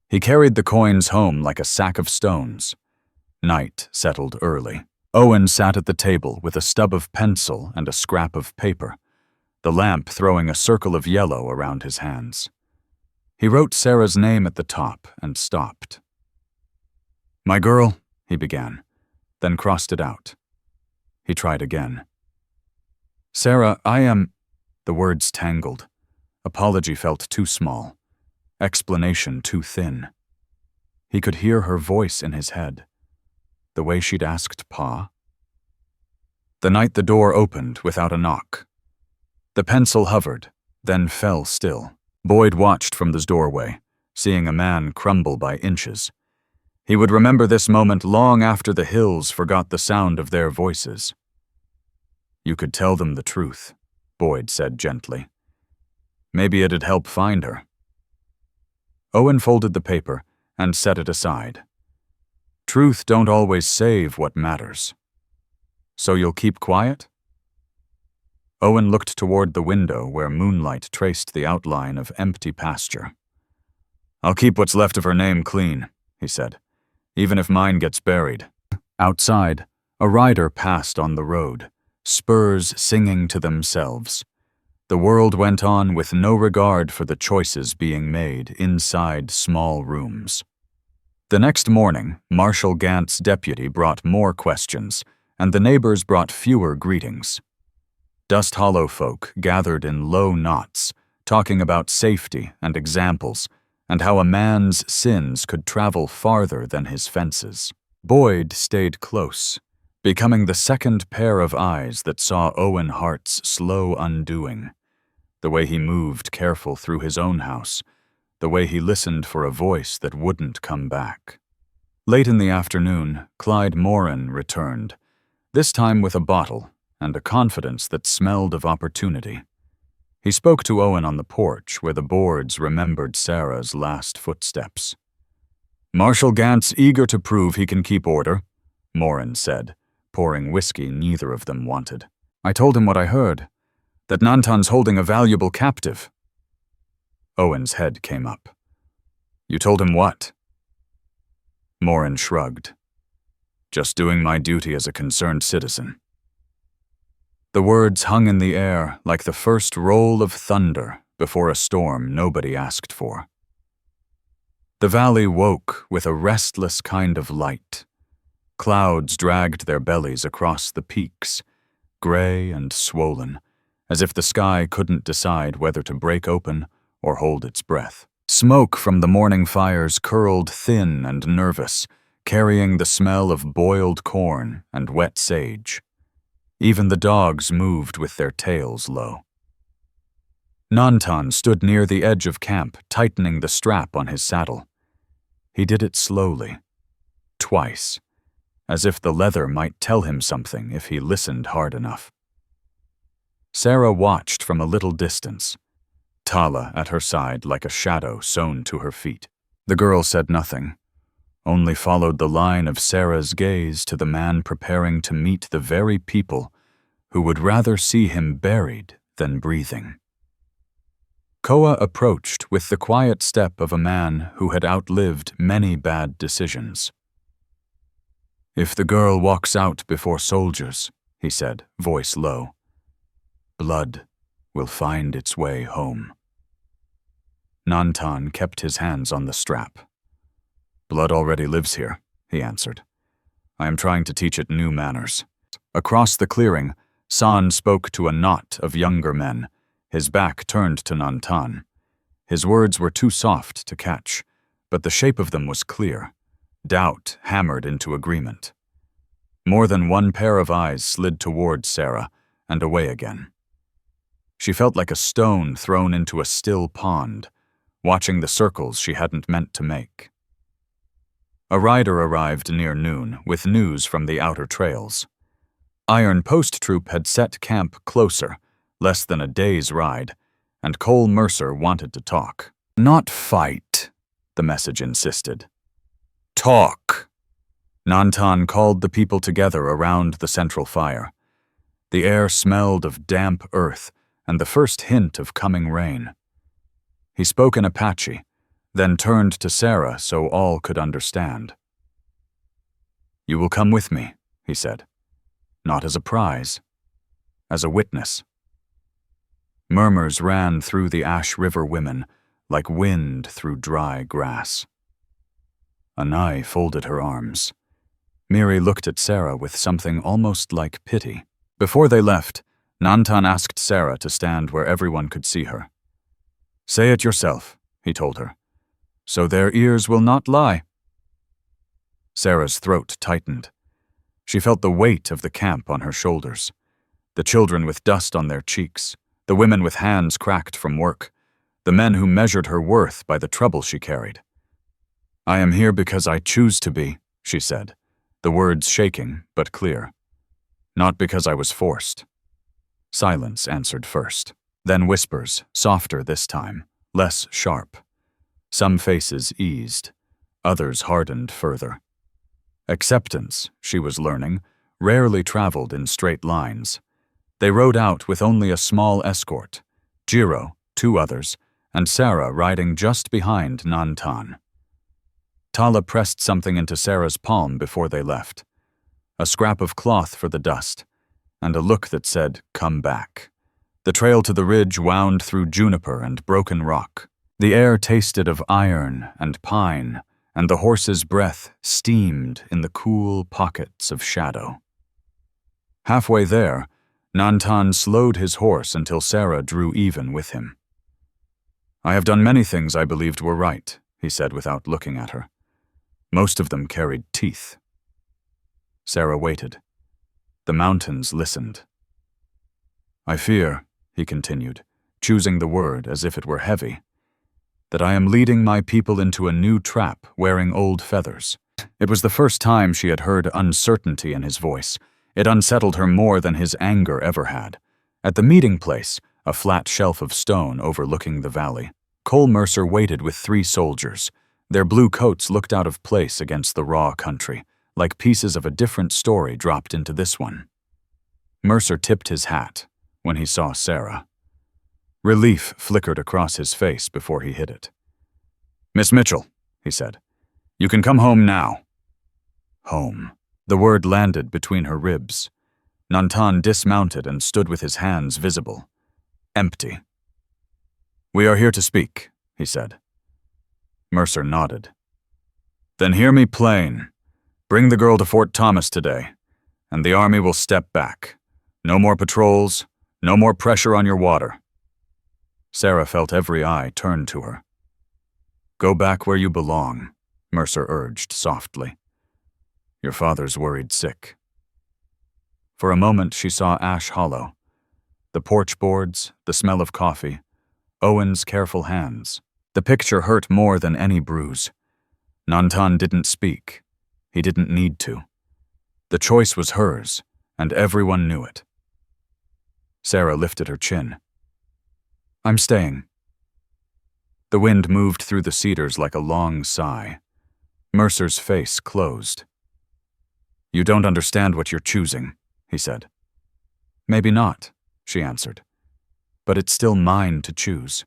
He carried the coins home like a sack of stones. Night settled early. Owen sat at the table with a stub of pencil and a scrap of paper, the lamp throwing a circle of yellow around his hands. He wrote Sarah's name at the top and stopped. "My girl," he began, then crossed it out. He tried again. "Sarah, I am—" The words tangled. Apology felt too small. Explanation too thin. He could hear her voice in his head. The way she'd asked Pa. The night the door opened without a knock. The pencil hovered, then fell still. Boyd watched from the doorway, seeing a man crumble by inches. He would remember this moment long after the hills forgot the sound of their voices. "You could tell them the truth," Boyd said gently. "Maybe it'd help find her." Owen folded the paper and set it aside. Truth don't always save what matters. "So you'll keep quiet?" Owen looked toward the window where moonlight traced the outline of empty pasture. "I'll keep what's left of her name clean," he said, "even if mine gets buried." Outside, a rider passed on the road, spurs singing to themselves. The world went on with no regard for the choices being made inside small rooms. The next morning, Marshal Gant's deputy brought more questions, and the neighbors brought fewer greetings. Dust Hollow folk gathered in low knots, talking about safety and examples, and how a man's sins could travel farther than his fences. Boyd stayed close, becoming the second pair of eyes that saw Owen Hart's slow undoing. The way he moved careful through his own house, the way he listened for a voice that wouldn't come back. Late in the afternoon, Clyde Morin returned, this time with a bottle and a confidence that smelled of opportunity. He spoke to Owen on the porch where the boards remembered Sarah's last footsteps. "Marshal Gant's eager to prove he can keep order," Morin said, pouring whiskey neither of them wanted. I told him what I heard, that Nantan's holding a valuable captive. Owen's head came up. You told him what? Morin shrugged. Just doing my duty as a concerned citizen. The words hung in the air like the first roll of thunder before a storm nobody asked for. The valley woke with a restless kind of light. Clouds dragged their bellies across the peaks, gray and swollen, as if the sky couldn't decide whether to break open or hold its breath. Smoke from the morning fires curled thin and nervous, carrying the smell of boiled corn and wet sage. Even the dogs moved with their tails low. Nantan stood near the edge of camp, tightening the strap on his saddle. He did it slowly, twice, as if the leather might tell him something if he listened hard enough. Sarah watched from a little distance, Tala at her side like a shadow sewn to her feet. The girl said nothing, only followed the line of Sarah's gaze to the man preparing to meet the very people who would rather see him buried than breathing. Koa approached with the quiet step of a man who had outlived many bad decisions. If the girl walks out before soldiers, he said, voice low, blood will find its way home. Nantan kept his hands on the strap. Blood already lives here, he answered. I am trying to teach it new manners. Across the clearing, San spoke to a knot of younger men, his back turned to Nantan. His words were too soft to catch, but the shape of them was clear. Doubt hammered into agreement. More than one pair of eyes slid toward Sarah and away again. She felt like a stone thrown into a still pond, watching the circles she hadn't meant to make. A rider arrived near noon with news from the outer trails. Iron Post Troop had set camp closer, less than a day's ride, and Cole Mercer wanted to talk. Not fight, the message insisted. Talk. Nantan called the people together around the central fire. The air smelled of damp earth and the first hint of coming rain. He spoke in Apache, then turned to Sarah so all could understand. You will come with me, he said. Not as a prize, as a witness. Murmurs ran through the Ash River women like wind through dry grass. Anai folded her arms. Miri looked at Sarah with something almost like pity. Before they left, Nantan asked Sarah to stand where everyone could see her. Say it yourself, he told her, so their ears will not lie. Sarah's throat tightened. She felt the weight of the camp on her shoulders, the children with dust on their cheeks, the women with hands cracked from work, the men who measured her worth by the trouble she carried. I am here because I choose to be, she said, the words shaking but clear. Not because I was forced. Silence answered first, then whispers, softer this time, less sharp. Some faces eased, others hardened further. Acceptance, she was learning, rarely traveled in straight lines. They rode out with only a small escort, Jiro, 2 others, and Sarah riding just behind Nantan. Tala pressed something into Sarah's palm before they left. A scrap of cloth for the dust, and a look that said, come back. The trail to the ridge wound through juniper and broken rock. The air tasted of iron and pine, and the horse's breath steamed in the cool pockets of shadow. Halfway there, Nantan slowed his horse until Sarah drew even with him. I have done many things I believed were right, he said without looking at her. Most of them carried teeth. Sarah waited. The mountains listened. I fear, he continued, choosing the word as if it were heavy, that I am leading my people into a new trap wearing old feathers. It was the first time she had heard uncertainty in his voice. It unsettled her more than his anger ever had. At the meeting place, a flat shelf of stone overlooking the valley, Cole Mercer waited with 3 soldiers. Their blue coats looked out of place against the raw country, like pieces of a different story dropped into this one. Mercer tipped his hat when he saw Sarah. Relief flickered across his face before he hid it. "Miss Mitchell," he said, "you can come home now." Home. The word landed between her ribs. Nantan dismounted and stood with his hands visible. Empty. "We are here to speak," he said. Mercer nodded. "Then hear me plain. Bring the girl to Fort Thomas today, and the army will step back. No more patrols, no more pressure on your water." Sarah felt every eye turned to her. "Go back where you belong," Mercer urged softly. "Your father's worried sick." For a moment she saw Ash Hollow. The porch boards, the smell of coffee, Owen's careful hands. The picture hurt more than any bruise. Nantan didn't speak. He didn't need to. The choice was hers, and everyone knew it. Sarah lifted her chin. "I'm staying." The wind moved through the cedars like a long sigh. Mercer's face closed. "You don't understand what you're choosing," he said. "Maybe not," she answered. "But it's still mine to choose."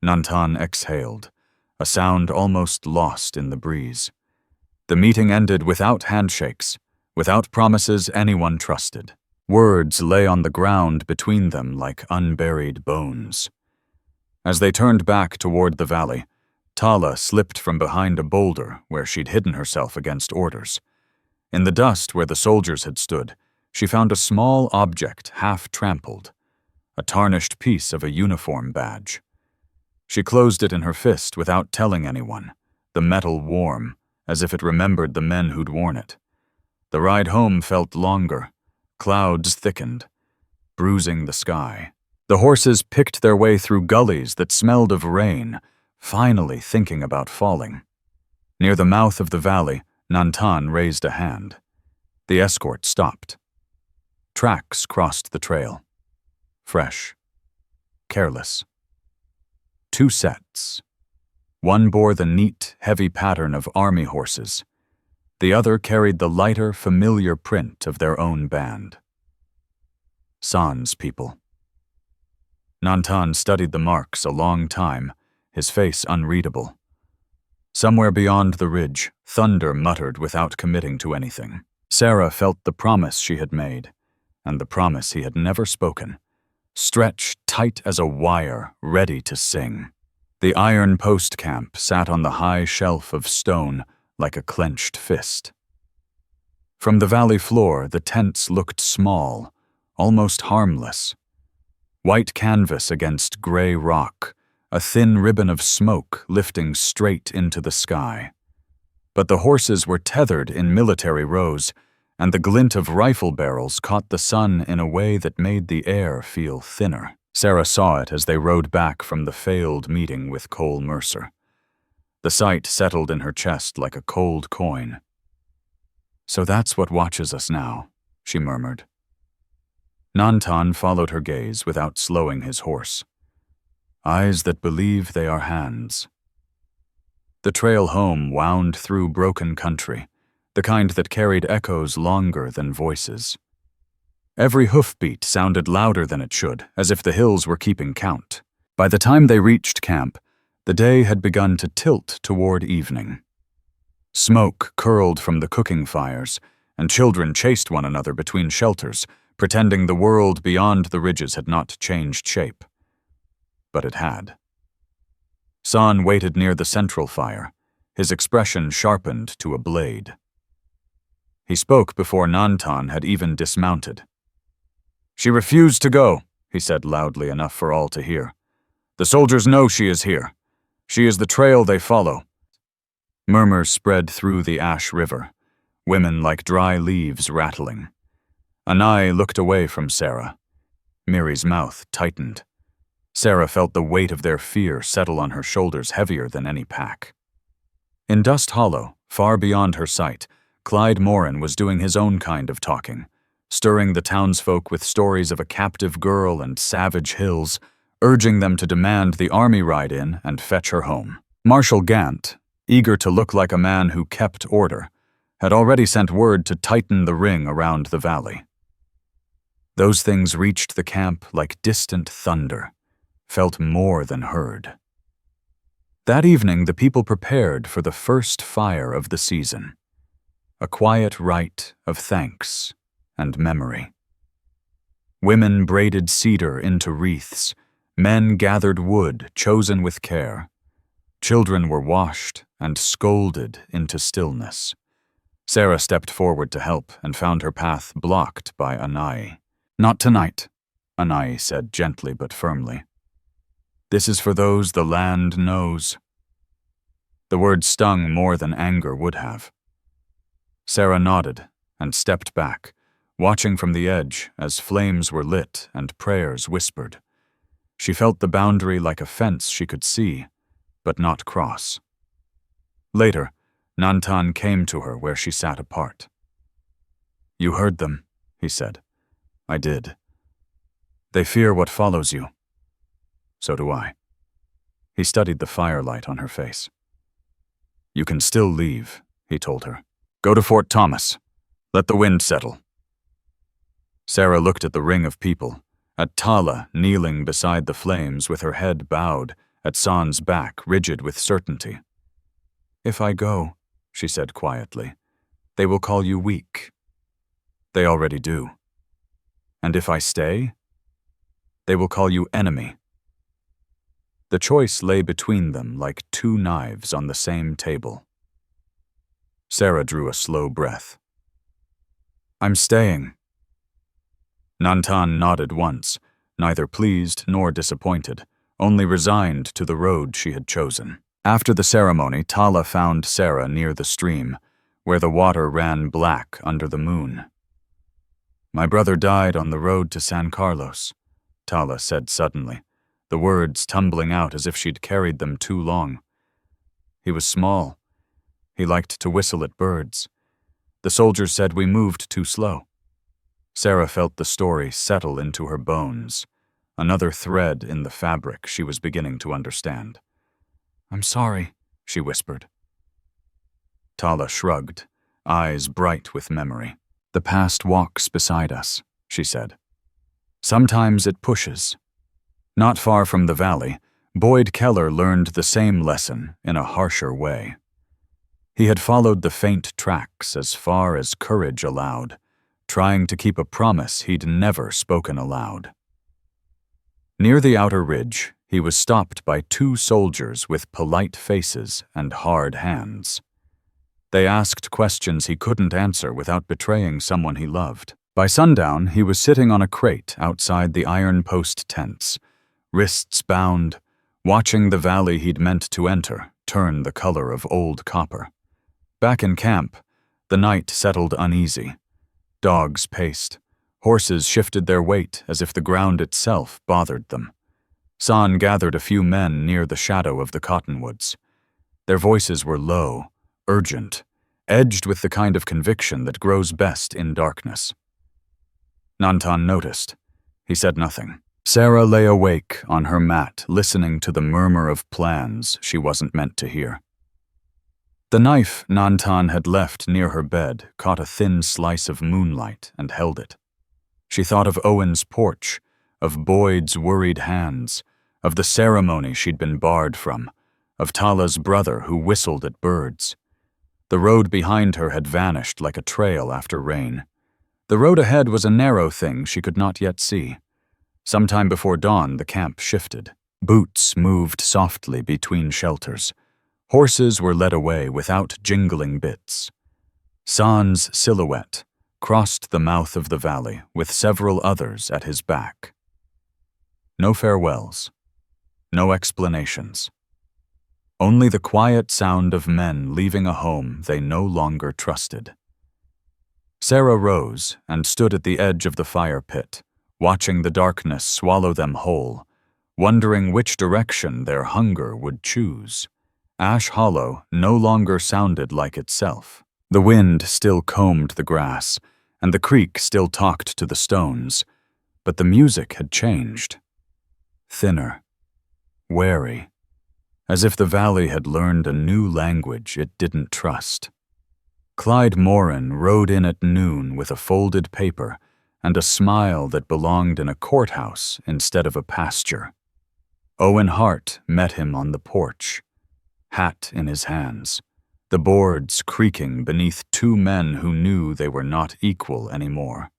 Nantan exhaled, a sound almost lost in the breeze. The meeting ended without handshakes, without promises anyone trusted. Words lay on the ground between them like unburied bones. As they turned back toward the valley, Tala slipped from behind a boulder where she'd hidden herself against orders. In the dust where the soldiers had stood, she found a small object half trampled, a tarnished piece of a uniform badge. She closed it in her fist without telling anyone, the metal warm, as if it remembered the men who'd worn it. The ride home felt longer. Clouds thickened, bruising the sky. The horses picked their way through gullies that smelled of rain, finally thinking about falling. Near the mouth of the valley, Nantan raised a hand. The escort stopped. Tracks crossed the trail. Fresh. Careless. 2 sets. One bore the neat, heavy pattern of army horses. The other carried the lighter, familiar print of their own band. San's people. Nantan studied the marks a long time, his face unreadable. Somewhere beyond the ridge, thunder muttered without committing to anything. Sarah felt the promise she had made, and the promise he had never spoken, stretched tight as a wire, ready to sing. The iron post camp sat on the high shelf of stone like a clenched fist. From the valley floor, the tents looked small, almost harmless. White canvas against gray rock, a thin ribbon of smoke lifting straight into the sky. But the horses were tethered in military rows, and the glint of rifle barrels caught the sun in a way that made the air feel thinner. Sarah saw it as they rode back from the failed meeting with Cole Mercer. The sight settled in her chest like a cold coin. "So that's what watches us now," she murmured. Nantan followed her gaze without slowing his horse. Eyes that believe they are hands. The trail home wound through broken country, the kind that carried echoes longer than voices. Every hoofbeat sounded louder than it should, as if the hills were keeping count. By the time they reached camp, the day had begun to tilt toward evening. Smoke curled from the cooking fires, and children chased one another between shelters, pretending the world beyond the ridges had not changed shape. But it had. San waited near the central fire, his expression sharpened to a blade. He spoke before Nantan had even dismounted. "She refused to go," he said loudly enough for all to hear. "The soldiers know she is here. She is the trail they follow." Murmurs spread through the ash river, women like dry leaves rattling. Anai looked away from Sarah. Miri's mouth tightened. Sarah felt the weight of their fear settle on her shoulders heavier than any pack. In Dust Hollow, far beyond her sight, Clyde Morin was doing his own kind of talking, stirring the townsfolk with stories of a captive girl and savage hills, urging them to demand the army ride in and fetch her home. Marshal Gant, eager to look like a man who kept order, had already sent word to tighten the ring around the valley. Those things reached the camp like distant thunder, felt more than heard. That evening, the people prepared for the first fire of the season, a quiet rite of thanks and memory. Women braided cedar into wreaths, men gathered wood chosen with care. Children were washed and scolded into stillness. Sarah stepped forward to help and found her path blocked by Anai. "Not tonight," Anai said gently but firmly. "This is for those the land knows." The words stung more than anger would have. Sarah nodded and stepped back, watching from the edge as flames were lit and prayers whispered. She felt the boundary like a fence she could see, but not cross. Later, Nantan came to her where she sat apart. "You heard them," he said. "I did. They fear what follows you. So do I." He studied the firelight on her face. "You can still leave," he told her. "Go to Fort Thomas. Let the wind settle." Sarah looked at the ring of people, at Tala kneeling beside the flames with her head bowed, at San's back rigid with certainty. "If I go," she said quietly, "they will call you weak. They already do. And if I stay, they will call you enemy." The choice lay between them like two knives on the same table. Sarah drew a slow breath. "I'm staying." Nantan nodded once, neither pleased nor disappointed, only resigned to the road she had chosen. After the ceremony, Tala found Sarah near the stream, where the water ran black under the moon. "My brother died on the road to San Carlos," Tala said suddenly, the words tumbling out as if she'd carried them too long. "He was small. He liked to whistle at birds. The soldiers said we moved too slow." Sarah felt the story settle into her bones, another thread in the fabric she was beginning to understand. "I'm sorry," she whispered. Tala shrugged, eyes bright with memory. "The past walks beside us," she said. "Sometimes it pushes." Not far from the valley, Boyd Keller learned the same lesson in a harsher way. He had followed the faint tracks as far as courage allowed, trying to keep a promise he'd never spoken aloud. Near the outer ridge, he was stopped by two soldiers with polite faces and hard hands. They asked questions he couldn't answer without betraying someone he loved. By sundown, he was sitting on a crate outside the iron post tents, wrists bound, watching the valley he'd meant to enter turn the color of old copper. Back in camp, the night settled uneasy. Dogs paced. Horses shifted their weight as if the ground itself bothered them. San gathered a few men near the shadow of the cottonwoods. Their voices were low, urgent, edged with the kind of conviction that grows best in darkness. Nantan noticed. He said nothing. Sarah lay awake on her mat, listening to the murmur of plans she wasn't meant to hear. The knife Nantan had left near her bed caught a thin slice of moonlight and held it. She thought of Owen's porch, of Boyd's worried hands, of the ceremony she'd been barred from, of Tala's brother who whistled at birds. The road behind her had vanished like a trail after rain. The road ahead was a narrow thing she could not yet see. Sometime before dawn, the camp shifted. Boots moved softly between shelters. Horses were led away without jingling bits. San's silhouette crossed the mouth of the valley with several others at his back. No farewells. No explanations. Only the quiet sound of men leaving a home they no longer trusted. Sarah rose and stood at the edge of the fire pit, watching the darkness swallow them whole, wondering which direction their hunger would choose. Ash Hollow no longer sounded like itself. The wind still combed the grass, and the creek still talked to the stones, but the music had changed. Thinner, wary, as if the valley had learned a new language it didn't trust. Clyde Moran rode in at noon with a folded paper and a smile that belonged in a courthouse instead of a pasture. Owen Hart met him on the porch, hat in his hands, the boards creaking beneath two men who knew they were not equal anymore.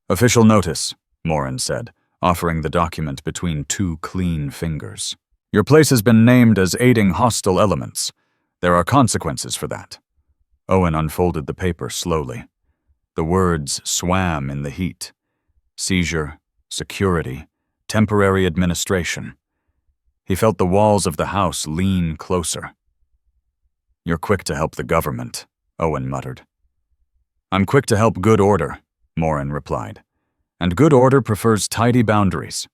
"Official notice," Morin said, offering the document between two clean fingers. "Your place has been named as aiding hostile elements. There are consequences for that." Owen unfolded the paper slowly. The words swam in the heat. Seizure, security, temporary administration. He felt the walls of the house lean closer. "You're quick to help the government," Owen muttered. "I'm quick to help good order," Morin replied. "And good order prefers tidy boundaries."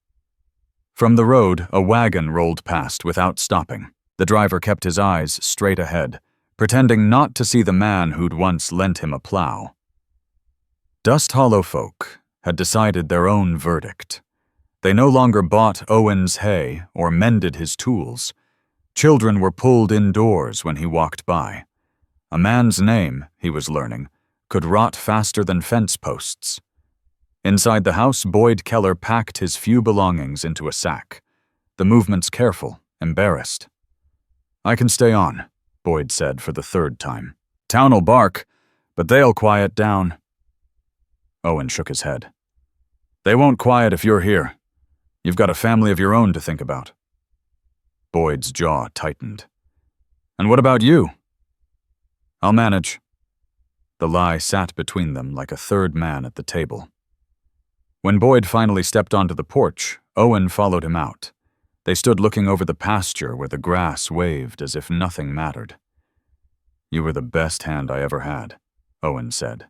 From the road, a wagon rolled past without stopping. The driver kept his eyes straight ahead, pretending not to see the man who'd once lent him a plow. Dust Hollow folk had decided their own verdict. They no longer bought Owen's hay or mended his tools. Children were pulled indoors when he walked by. A man's name, he was learning, could rot faster than fence posts. Inside the house, Boyd Keller packed his few belongings into a sack. The movements careful, embarrassed. "I can stay on," Boyd said for the third time. "Town'll bark, but they'll quiet down." Owen shook his head. "They won't quiet if you're here. You've got a family of your own to think about." Boyd's jaw tightened. "And what about you?" "I'll manage." The lie sat between them like a third man at the table. When Boyd finally stepped onto the porch, Owen followed him out. They stood looking over the pasture where the grass waved as if nothing mattered. "You were the best hand I ever had," Owen said.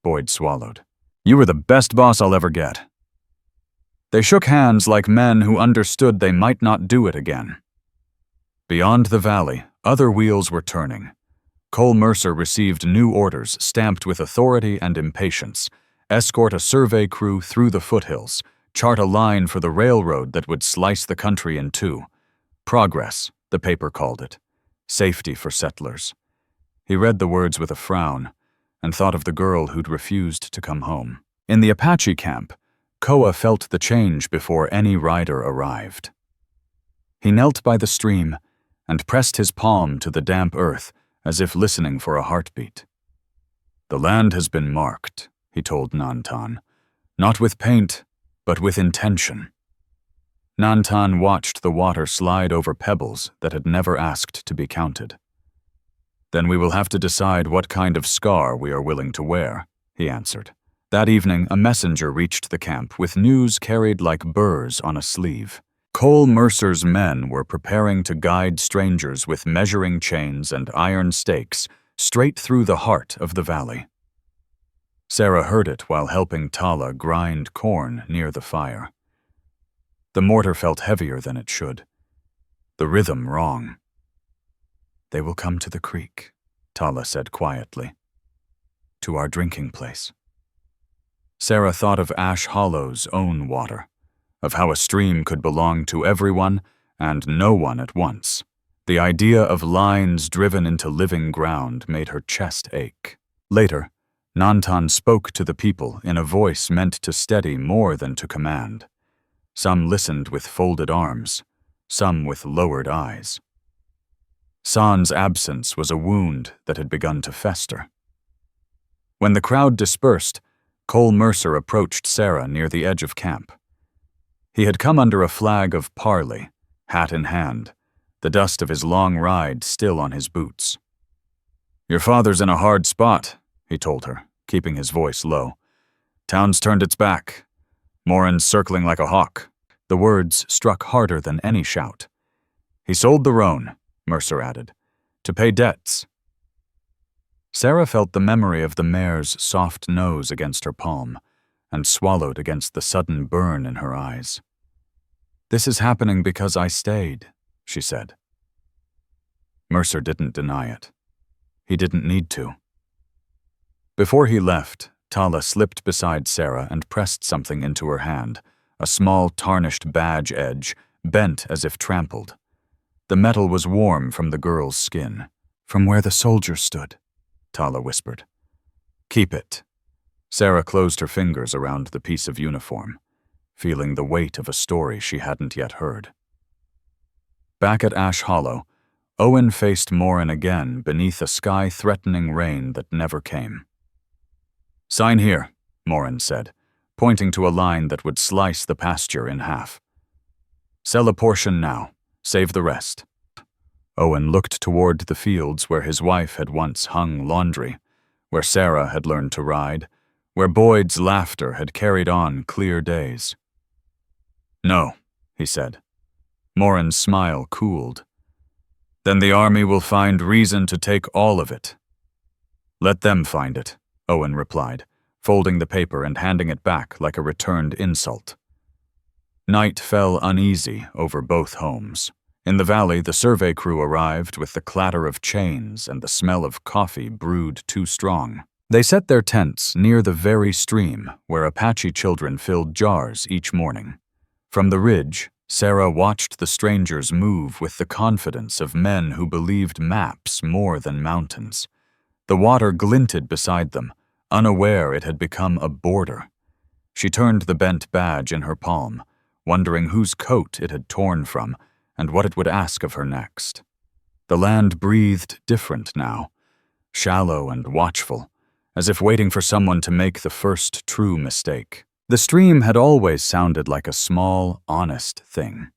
Boyd swallowed. "You were the best boss I'll ever get." They shook hands like men who understood they might not do it again. Beyond the valley, other wheels were turning. Cole Mercer received new orders stamped with authority and impatience. Escort a survey crew through the foothills, chart a line for the railroad that would slice the country in two. Progress, the paper called it. Safety for settlers. He read the words with a frown and thought of the girl who'd refused to come home. In the Apache camp, Koa felt the change before any rider arrived. He knelt by the stream and pressed his palm to the damp earth as if listening for a heartbeat. "The land has been marked," he told Nantan, "not with paint, but with intention." Nantan watched the water slide over pebbles that had never asked to be counted. "Then we will have to decide what kind of scar we are willing to wear," he answered. That evening, a messenger reached the camp with news carried like burrs on a sleeve. Cole Mercer's men were preparing to guide strangers with measuring chains and iron stakes straight through the heart of the valley. Sarah heard it while helping Tala grind corn near the fire. The mortar felt heavier than it should. The rhythm wrong. "They will come to the creek," Tala said quietly. "To our drinking place." Sarah thought of Ash Hollow's own water, of how a stream could belong to everyone and no one at once. The idea of lines driven into living ground made her chest ache. Later, Nantan spoke to the people in a voice meant to steady more than to command. Some listened with folded arms, some with lowered eyes. San's absence was a wound that had begun to fester. When the crowd dispersed, Cole Mercer approached Sarah near the edge of camp. He had come under a flag of parley, hat in hand, the dust of his long ride still on his boots. "Your father's in a hard spot," he told her, keeping his voice low. "Town's turned its back. Morin's circling like a hawk." The words struck harder than any shout. "He sold the roan," Mercer added, "to pay debts." Sarah felt the memory of the mare's soft nose against her palm and swallowed against the sudden burn in her eyes. "This is happening because I stayed," she said. Mercer didn't deny it. He didn't need to. Before he left, Tala slipped beside Sarah and pressed something into her hand, a small tarnished badge edge, bent as if trampled. The metal was warm from the girl's skin. "From where the soldier stood," Tala whispered. "Keep it." Sarah closed her fingers around the piece of uniform, feeling the weight of a story she hadn't yet heard. Back at Ash Hollow, Owen faced Morin again beneath a sky-threatening rain that never came. "Sign here," Morin said, pointing to a line that would slice the pasture in half. "Sell a portion now, save the rest." Owen looked toward the fields where his wife had once hung laundry, where Sarah had learned to ride, where Boyd's laughter had carried on clear days. "No," he said. Morin's smile cooled. "Then the army will find reason to take all of it." "Let them find it," Owen replied, folding the paper and handing it back like a returned insult. Night fell uneasy over both homes. In the valley, the survey crew arrived with the clatter of chains and the smell of coffee brewed too strong. They set their tents near the very stream where Apache children filled jars each morning. From the ridge, Sarah watched the strangers move with the confidence of men who believed maps more than mountains. The water glinted beside them, unaware it had become a border. She turned the bent badge in her palm, wondering whose coat it had torn from and what it would ask of her next. The land breathed different now, shallow and watchful, as if waiting for someone to make the first true mistake. The stream had always sounded like a small, honest thing.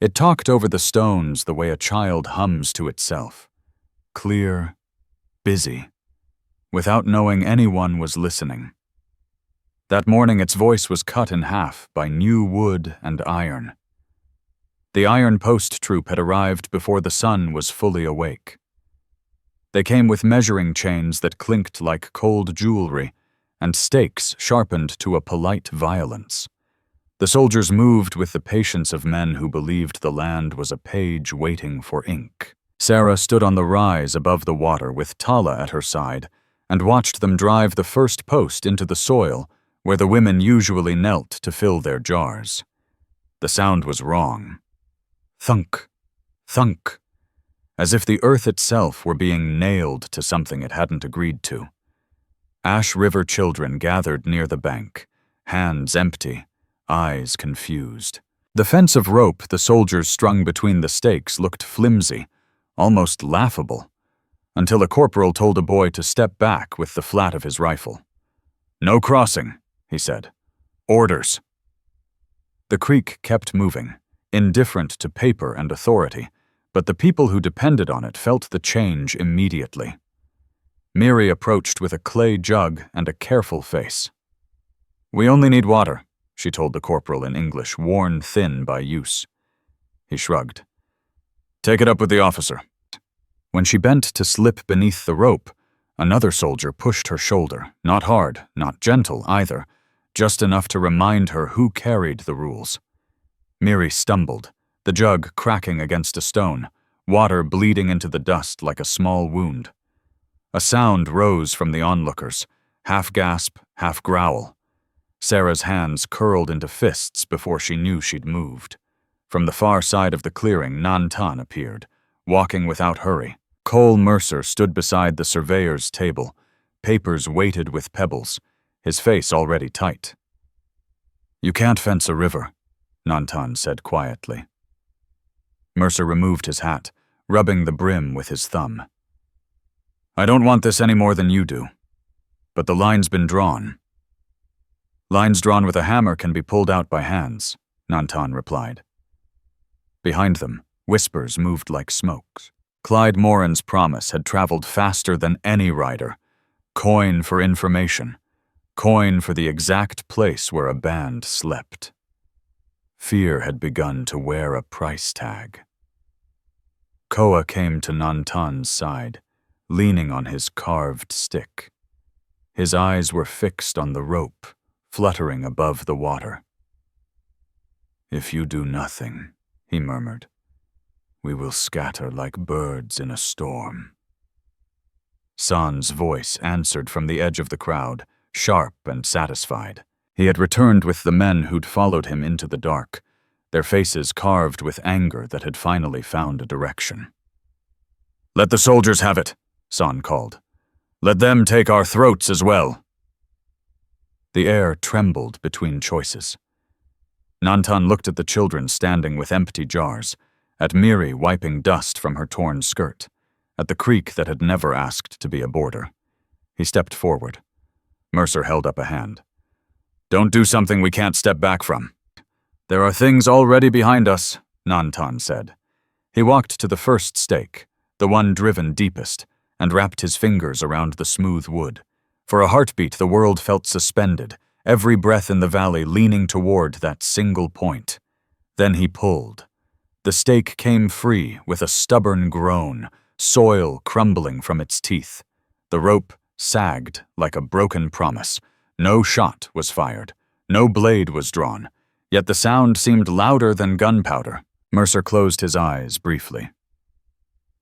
It talked over the stones the way a child hums to itself. Clear, busy, without knowing anyone was listening. That morning its voice was cut in half by new wood and iron. The Iron Post troop had arrived before the sun was fully awake. They came with measuring chains that clinked like cold jewelry, and stakes sharpened to a polite violence. The soldiers moved with the patience of men who believed the land was a page waiting for ink. Sarah stood on the rise above the water with Tala at her side and watched them drive the first post into the soil where the women usually knelt to fill their jars. The sound was wrong. Thunk, thunk, as if the earth itself were being nailed to something it hadn't agreed to. Ash River children gathered near the bank, hands empty, eyes confused. The fence of rope the soldiers strung between the stakes looked flimsy, almost laughable, until a corporal told a boy to step back with the flat of his rifle. "No crossing," he said. "Orders." The creek kept moving, indifferent to paper and authority, but the people who depended on it felt the change immediately. Miri approached with a clay jug and a careful face. "We only need water," she told the corporal in English, worn thin by use. He shrugged. "Take it up with the officer." When she bent to slip beneath the rope, another soldier pushed her shoulder, not hard, not gentle either, just enough to remind her who carried the rules. Miri stumbled, the jug cracking against a stone, water bleeding into the dust like a small wound. A sound rose from the onlookers, half gasp, half growl. Sarah's hands curled into fists before she knew she'd moved. From the far side of the clearing, Nantan appeared, walking without hurry. Cole Mercer stood beside the surveyor's table, papers weighted with pebbles, his face already tight. "You can't fence a river," Nantan said quietly. Mercer removed his hat, rubbing the brim with his thumb. "I don't want this any more than you do. But the line's been drawn." "Lines drawn with a hammer can be pulled out by hands," Nantan replied. Behind them, whispers moved like smokes. Clyde Morin's promise had traveled faster than any rider. Coin for information. Coin for the exact place where a band slept. Fear had begun to wear a price tag. Koa came to Nantan's side, leaning on his carved stick. His eyes were fixed on the rope, fluttering above the water. "If you do nothing," he murmured, "we will scatter like birds in a storm." San's voice answered from the edge of the crowd, sharp and satisfied. He had returned with the men who'd followed him into the dark, their faces carved with anger that had finally found a direction. "Let the soldiers have it," San called. "Let them take our throats as well." The air trembled between choices. Nantan looked at the children standing with empty jars, at Miri wiping dust from her torn skirt, at the creek that had never asked to be a border. He stepped forward. Mercer held up a hand. "Don't do something we can't step back from." "There are things already behind us," Nantan said. He walked to the first stake, the one driven deepest, and wrapped his fingers around the smooth wood. For a heartbeat, the world felt suspended, every breath in the valley leaning toward that single point. Then he pulled. The stake came free with a stubborn groan, soil crumbling from its teeth. The rope sagged like a broken promise. No shot was fired. No blade was drawn. Yet the sound seemed louder than gunpowder. Mercer closed his eyes briefly.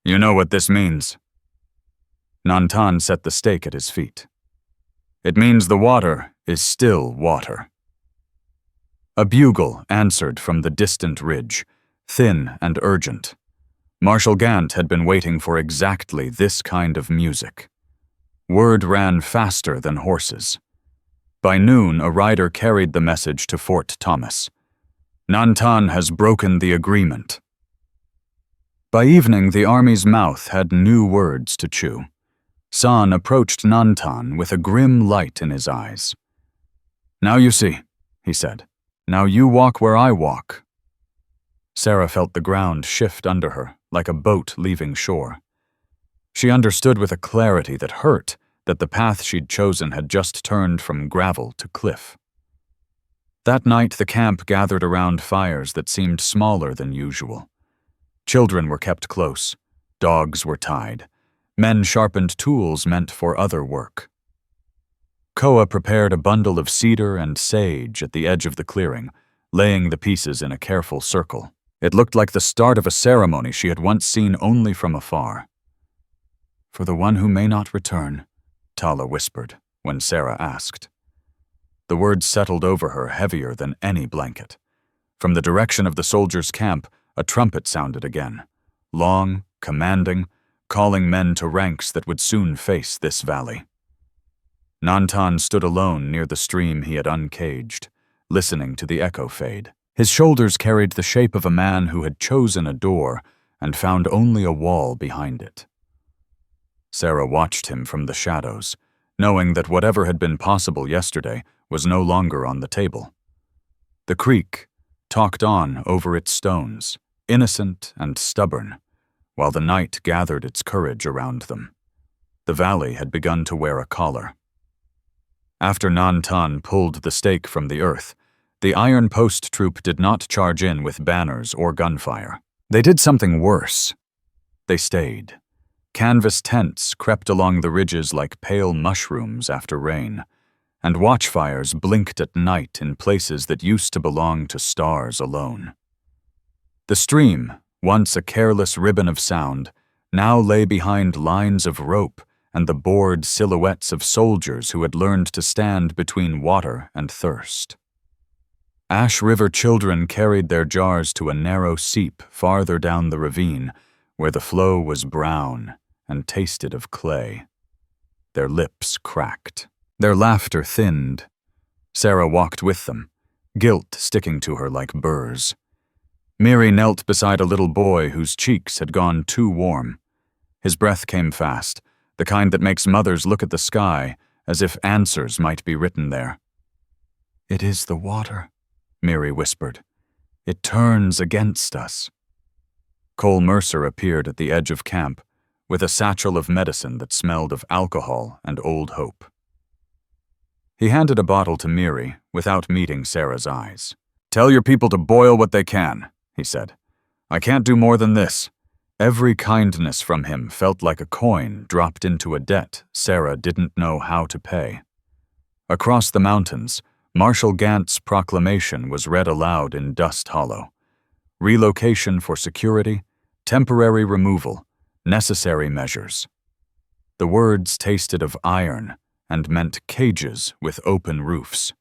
"You know what this means." Nantan set the stake at his feet. "It means the water is still water." A bugle answered from the distant ridge, thin and urgent. Marshal Gant had been waiting for exactly this kind of music. Word ran faster than horses. By noon, a rider carried the message to Fort Thomas. "Nantan has broken the agreement." By evening, the army's mouth had new words to chew. San approached Nantan with a grim light in his eyes. "Now you see," he said. "Now you walk where I walk." Sarah felt the ground shift under her, like a boat leaving shore. She understood with a clarity that hurt that the path she'd chosen had just turned from gravel to cliff. That night, the camp gathered around fires that seemed smaller than usual. Children were kept close. Dogs were tied. Men sharpened tools meant for other work. Koa prepared a bundle of cedar and sage at the edge of the clearing, laying the pieces in a careful circle. It looked like the start of a ceremony she had once seen only from afar. "For the one who may not return," Tala whispered when Sarah asked. The words settled over her heavier than any blanket. From the direction of the soldiers' camp, a trumpet sounded again, long, commanding, calling men to ranks that would soon face this valley. Nantan stood alone near the stream he had uncaged, listening to the echo fade. His shoulders carried the shape of a man who had chosen a door and found only a wall behind it. Sarah watched him from the shadows, knowing that whatever had been possible yesterday was no longer on the table. The creek talked on over its stones, innocent and stubborn, while the night gathered its courage around them. The valley had begun to wear a collar. After Nantan pulled the stake from the earth, the Iron Post troop did not charge in with banners or gunfire. They did something worse. They stayed. Canvas tents crept along the ridges like pale mushrooms after rain, and watchfires blinked at night in places that used to belong to stars alone. The stream, once a careless ribbon of sound, now lay behind lines of rope and the bored silhouettes of soldiers who had learned to stand between water and thirst. Ash River children carried their jars to a narrow seep farther down the ravine, where the flow was brown and tasted of clay. Their lips cracked. Their laughter thinned. Sarah walked with them, guilt sticking to her like burrs. Miri knelt beside a little boy whose cheeks had gone too warm. His breath came fast, the kind that makes mothers look at the sky as if answers might be written there. "It is the water," Miri whispered. "It turns against us." Cole Mercer appeared at the edge of camp, with a satchel of medicine that smelled of alcohol and old hope. He handed a bottle to Miri without meeting Sarah's eyes. "Tell your people to boil what they can," he said. "I can't do more than this." Every kindness from him felt like a coin dropped into a debt Sarah didn't know how to pay. Across the mountains, Marshal Gant's proclamation was read aloud in Dust Hollow. Relocation for security, temporary removal, necessary measures. The words tasted of iron and meant cages with open roofs.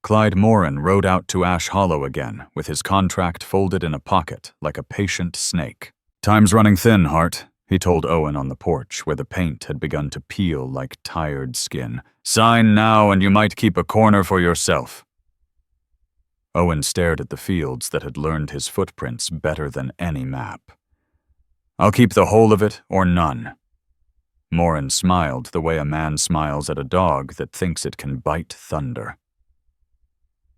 Clyde Moran rode out to Ash Hollow again with his contract folded in a pocket like a patient snake. "Time's running thin, Hart," he told Owen on the porch where the paint had begun to peel like tired skin. "Sign now and you might keep a corner for yourself." Owen stared at the fields that had learned his footprints better than any map. "I'll keep the whole of it or none." Morin smiled the way a man smiles at a dog that thinks it can bite thunder.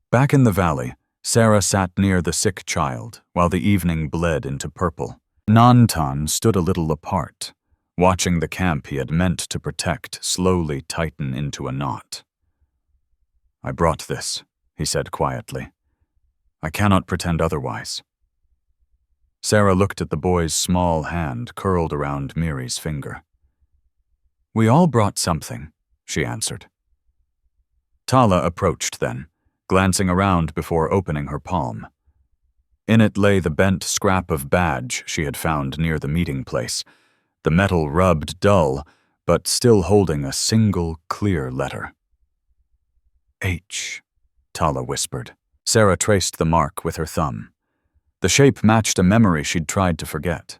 Back in the valley, Sarah sat near the sick child while the evening bled into purple. Nantan stood a little apart, watching the camp he had meant to protect slowly tighten into a knot. "I brought this," he said quietly. "I cannot pretend otherwise." Sarah looked at the boy's small hand curled around Miri's finger. "We all brought something," she answered. Tala approached then, glancing around before opening her palm. In it lay the bent scrap of badge she had found near the meeting place, the metal rubbed dull, but still holding a single clear letter. "H," Tala whispered. Sarah traced the mark with her thumb. The shape matched a memory she'd tried to forget.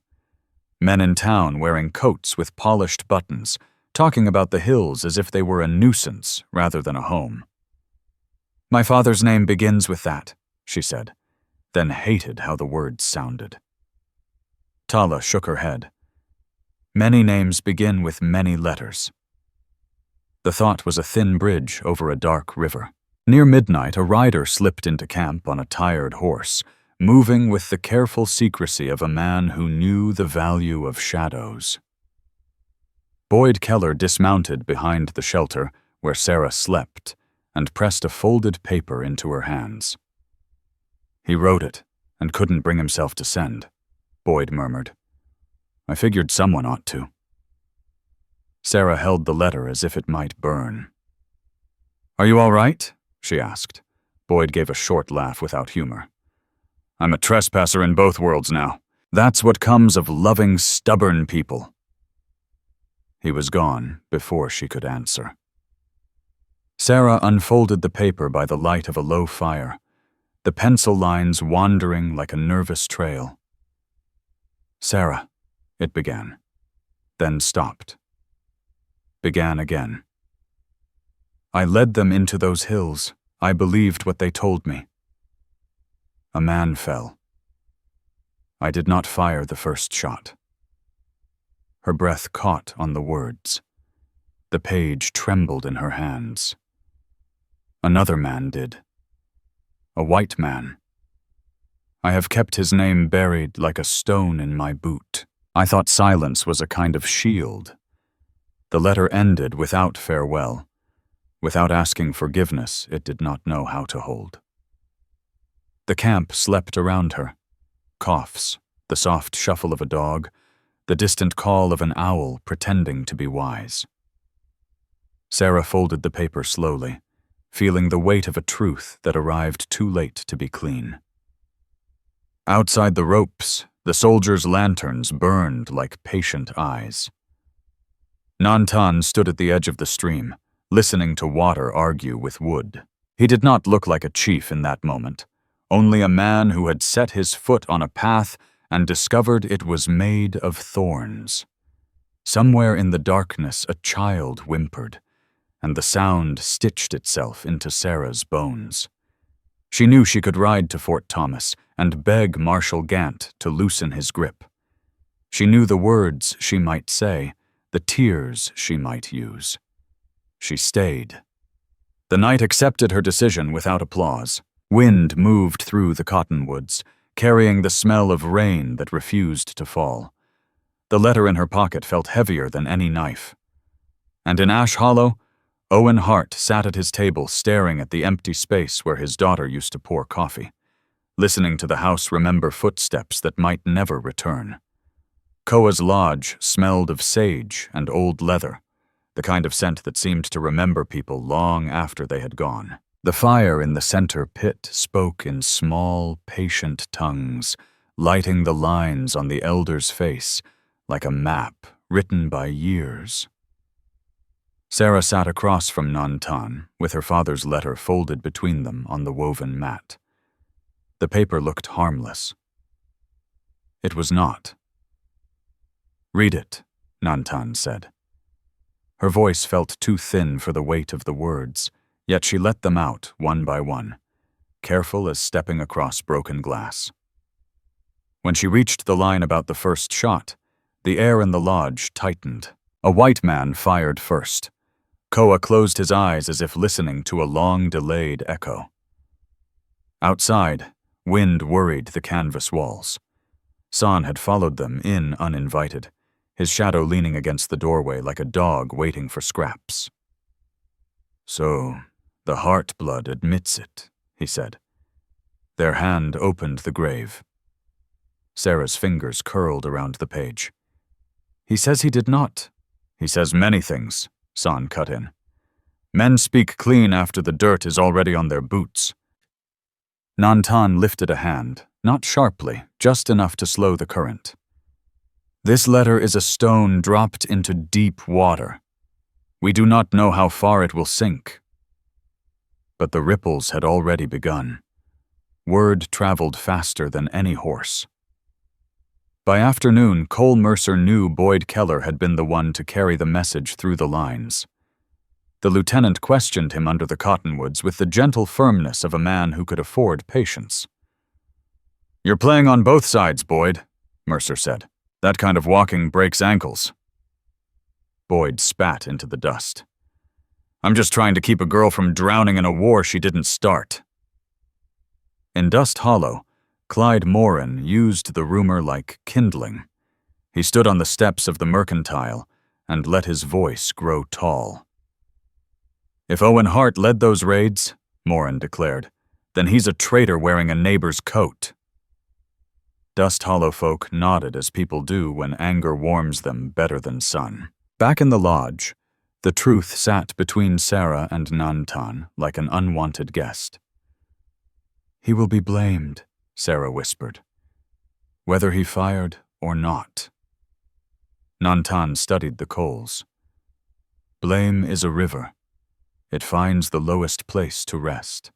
Men in town wearing coats with polished buttons, talking about the hills as if they were a nuisance rather than a home. "My father's name begins with that," she said, then hated how the words sounded. Tala shook her head. "Many names begin with many letters." The thought was a thin bridge over a dark river. Near midnight, a rider slipped into camp on a tired horse, moving with the careful secrecy of a man who knew the value of shadows. Boyd Keller dismounted behind the shelter where Sarah slept and pressed a folded paper into her hands. "He wrote it and couldn't bring himself to send," Boyd murmured. "I figured someone ought to." Sarah held the letter as if it might burn. "Are you all right?" she asked. Boyd gave a short laugh without humor. "I'm a trespasser in both worlds now. That's what comes of loving stubborn people." He was gone before she could answer. Sarah unfolded the paper by the light of a low fire, the pencil lines wandering like a nervous trail. "Sarah," it began, then stopped. Began again. "I led them into those hills. I believed what they told me. A man fell. I did not fire the first shot." Her breath caught on the words. The page trembled in her hands. "Another man did. A white man. I have kept his name buried like a stone in my boot. I thought silence was a kind of shield." The letter ended without farewell. Without asking forgiveness, it did not know how to hold. The camp slept around her. Coughs, the soft shuffle of a dog, the distant call of an owl pretending to be wise. Sarah folded the paper slowly, feeling the weight of a truth that arrived too late to be clean. Outside the ropes, the soldiers' lanterns burned like patient eyes. Nantan stood at the edge of the stream, listening to water argue with wood. He did not look like a chief in that moment, only a man who had set his foot on a path and discovered it was made of thorns. Somewhere in the darkness a child whimpered, and the sound stitched itself into Sarah's bones. She knew she could ride to Fort Thomas and beg Marshal Gant to loosen his grip. She knew the words she might say, the tears she might use. She stayed. The night accepted her decision without applause. Wind moved through the cottonwoods, carrying the smell of rain that refused to fall. The letter in her pocket felt heavier than any knife. And in Ash Hollow, Owen Hart sat at his table staring at the empty space where his daughter used to pour coffee, listening to the house remember footsteps that might never return. Koa's lodge smelled of sage and old leather, the kind of scent that seemed to remember people long after they had gone. The fire in the center pit spoke in small, patient tongues, lighting the lines on the elder's face like a map written by years. Sarah sat across from Nantan, with her father's letter folded between them on the woven mat. The paper looked harmless. It was not. Read it, Nantan said. Her voice felt too thin for the weight of the words, yet she let them out one by one, careful as stepping across broken glass. When she reached the line about the first shot, the air in the lodge tightened. A white man fired first. Koa closed his eyes as if listening to a long-delayed echo. Outside, wind worried the canvas walls. San had followed them in uninvited, his shadow leaning against the doorway like a dog waiting for scraps. "So, the heart blood admits it," he said. Their hand opened the grave. Sarah's fingers curled around the page. "He says he did not." "He says many things," San cut in. "Men speak clean after the dirt is already on their boots." Nantan lifted a hand, not sharply, just enough to slow the current. "This letter is a stone dropped into deep water. We do not know how far it will sink." But the ripples had already begun. Word traveled faster than any horse. By afternoon, Cole Mercer knew Boyd Keller had been the one to carry the message through the lines. The lieutenant questioned him under the cottonwoods with the gentle firmness of a man who could afford patience. "You're playing on both sides, Boyd," Mercer said. "That kind of walking breaks ankles." Boyd spat into the dust. "I'm just trying to keep a girl from drowning in a war she didn't start." In Dust Hollow, Clyde Morin used the rumor like kindling. He stood on the steps of the Mercantile and let his voice grow tall. "If Owen Hart led those raids," Morin declared, "then he's a traitor wearing a neighbor's coat." Dust Hollow folk nodded as people do when anger warms them better than sun. Back in the lodge, the truth sat between Sarah and Nantan like an unwanted guest. "He will be blamed," Sarah whispered, "whether he fired or not." Nantan studied the coals. "Blame is a river. It finds the lowest place to rest."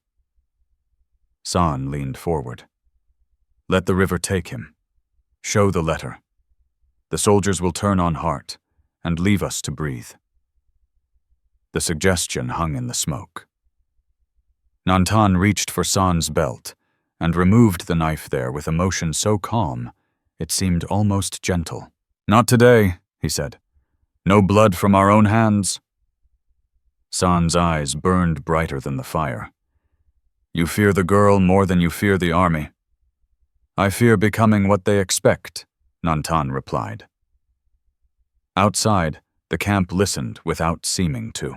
San leaned forward. "Let the river take him. Show the letter. The soldiers will turn on Hart and leave us to breathe." The suggestion hung in the smoke. Nantan reached for San's belt and removed the knife there with a motion so calm it seemed almost gentle. "Not today," he said. "No blood from our own hands." San's eyes burned brighter than the fire. "You fear the girl more than you fear the army." "I fear becoming what they expect," Nantan replied. Outside, the camp listened without seeming to.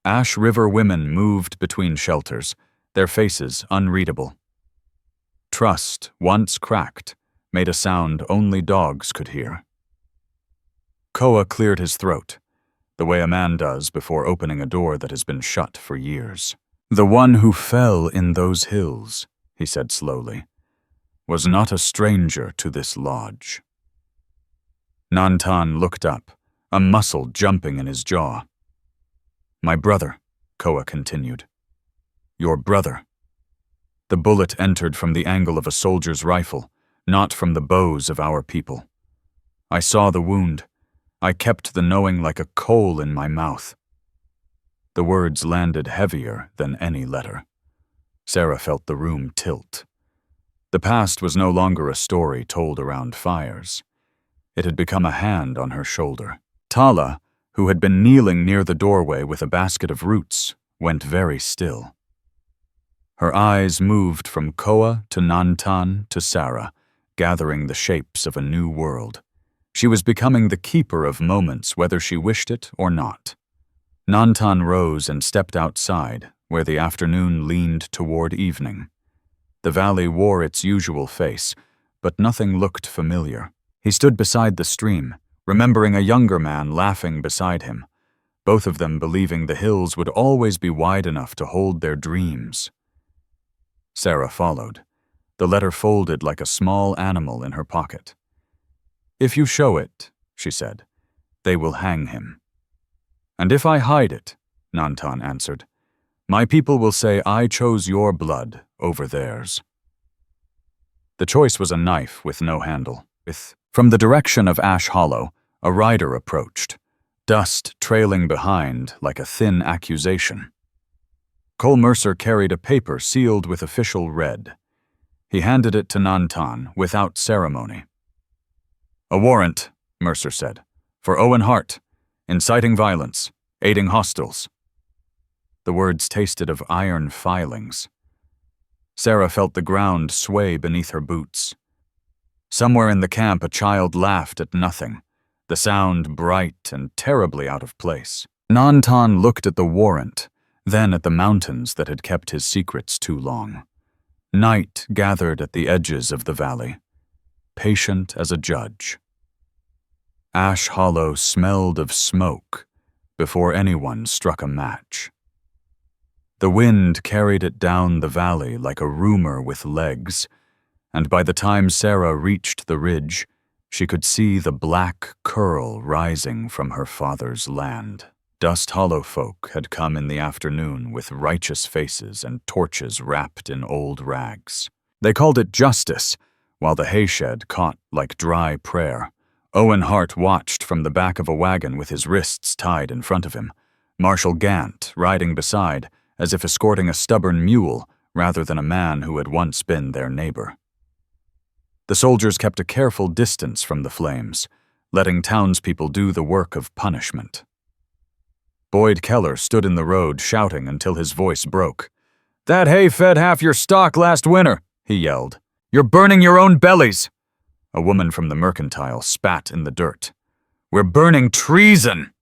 Ash River women moved between shelters, their faces unreadable. Trust, once cracked, made a sound only dogs could hear. Koa cleared his throat, the way a man does before opening a door that has been shut for years. "The one who fell in those hills," he said slowly, "was not a stranger to this lodge." Nantan looked up, a muscle jumping in his jaw. "My brother," Koa continued. "Your brother." The bullet entered from the angle of a soldier's rifle, not from the bows of our people. I saw the wound. I kept the knowing like a coal in my mouth. The words landed heavier than any letter. Sarah felt the room tilt. The past was no longer a story told around fires. It had become a hand on her shoulder. Tala, who had been kneeling near the doorway with a basket of roots, went very still. Her eyes moved from Koa to Nantan to Sarah, gathering the shapes of a new world. She was becoming the keeper of moments whether she wished it or not. Nantan rose and stepped outside, where the afternoon leaned toward evening. The valley wore its usual face, but nothing looked familiar. He stood beside the stream, remembering a younger man laughing beside him, both of them believing the hills would always be wide enough to hold their dreams. Sarah followed, the letter folded like a small animal in her pocket. "If you show it," she said, "they will hang him." "And if I hide it," Nantan answered, "my people will say I chose your blood over theirs." The choice was a knife with no handle, with From the direction of Ash Hollow, a rider approached, dust trailing behind like a thin accusation. Cole Mercer carried a paper sealed with official red. He handed it to Nantan without ceremony. "A warrant," Mercer said, "for Owen Hart, inciting violence, aiding hostiles." The words tasted of iron filings. Sarah felt the ground sway beneath her boots. Somewhere in the camp, a child laughed at nothing, the sound bright and terribly out of place. Nantan looked at the warrant, then at the mountains that had kept his secrets too long. Night gathered at the edges of the valley, patient as a judge. Ash Hollow smelled of smoke before anyone struck a match. The wind carried it down the valley like a rumor with legs, and by the time Sarah reached the ridge, she could see the black curl rising from her father's land. Dust Hollow folk had come in the afternoon with righteous faces and torches wrapped in old rags. They called it justice, while the hayshed caught like dry prayer. Owen Hart watched from the back of a wagon with his wrists tied in front of him, Marshal Gant riding beside, as if escorting a stubborn mule rather than a man who had once been their neighbor. The soldiers kept a careful distance from the flames, letting townspeople do the work of punishment. Boyd Keller stood in the road shouting until his voice broke. "That hay fed half your stock last winter," he yelled. "You're burning your own bellies." A woman from the mercantile spat in the dirt. "We're burning treason."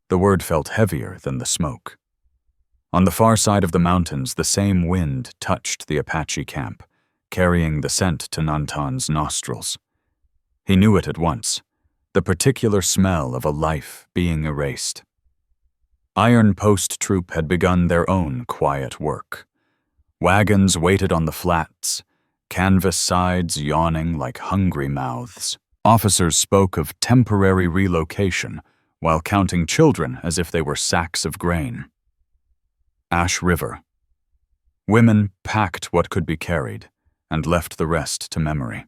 The word felt heavier than the smoke. On the far side of the mountains, the same wind touched the Apache camp, carrying the scent to Nantan's nostrils. He knew it at once, the particular smell of a life being erased. Iron Post Troop had begun their own quiet work. Wagons waited on the flats, canvas sides yawning like hungry mouths. Officers spoke of temporary relocation while counting children as if they were sacks of grain. Ash River. Women packed what could be carried and left the rest to memory.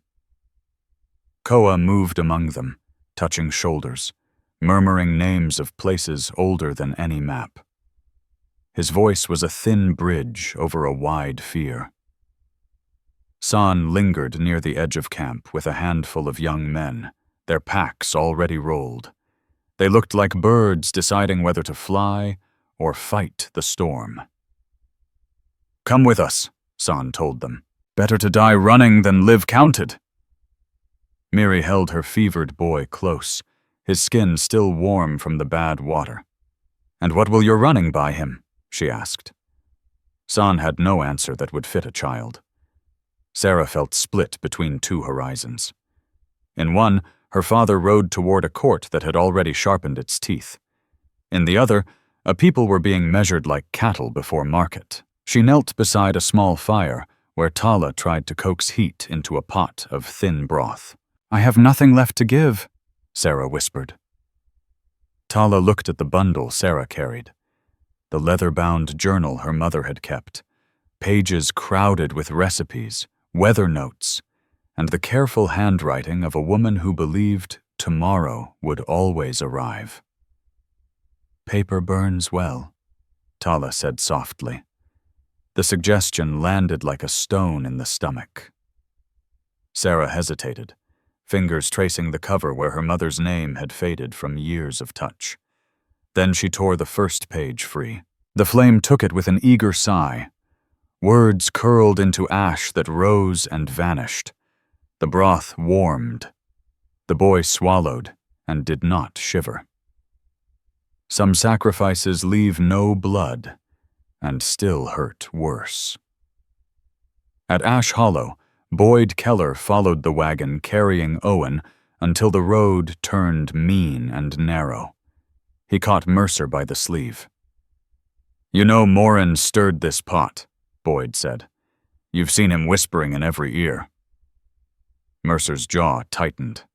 Koa moved among them, touching shoulders, murmuring names of places older than any map. His voice was a thin bridge over a wide fear. San lingered near the edge of camp with a handful of young men, their packs already rolled. They looked like birds deciding whether to fly or fight the storm. "Come with us," San told them. "Better to die running than live counted." Miri held her fevered boy close, his skin still warm from the bad water. "And what will your running buy him?" she asked. San had no answer that would fit a child. Sarah felt split between two horizons. In one, her father rode toward a court that had already sharpened its teeth. In the other, a people were being measured like cattle before market. She knelt beside a small fire where Tala tried to coax heat into a pot of thin broth. "I have nothing left to give," Sarah whispered. Tala looked at the bundle Sarah carried, the leather-bound journal her mother had kept, pages crowded with recipes, weather notes, and the careful handwriting of a woman who believed tomorrow would always arrive. "Paper burns well," Tala said softly. The suggestion landed like a stone in the stomach. Sarah hesitated, fingers tracing the cover where her mother's name had faded from years of touch. Then she tore the first page free. The flame took it with an eager sigh. Words curled into ash that rose and vanished. The broth warmed. The boy swallowed and did not shiver. Some sacrifices leave no blood and still hurt worse. At Ash Hollow, Boyd Keller followed the wagon carrying Owen until the road turned mean and narrow. He caught Mercer by the sleeve. "You know Morin stirred this pot," Boyd said. "You've seen him whispering in every ear." Mercer's jaw tightened.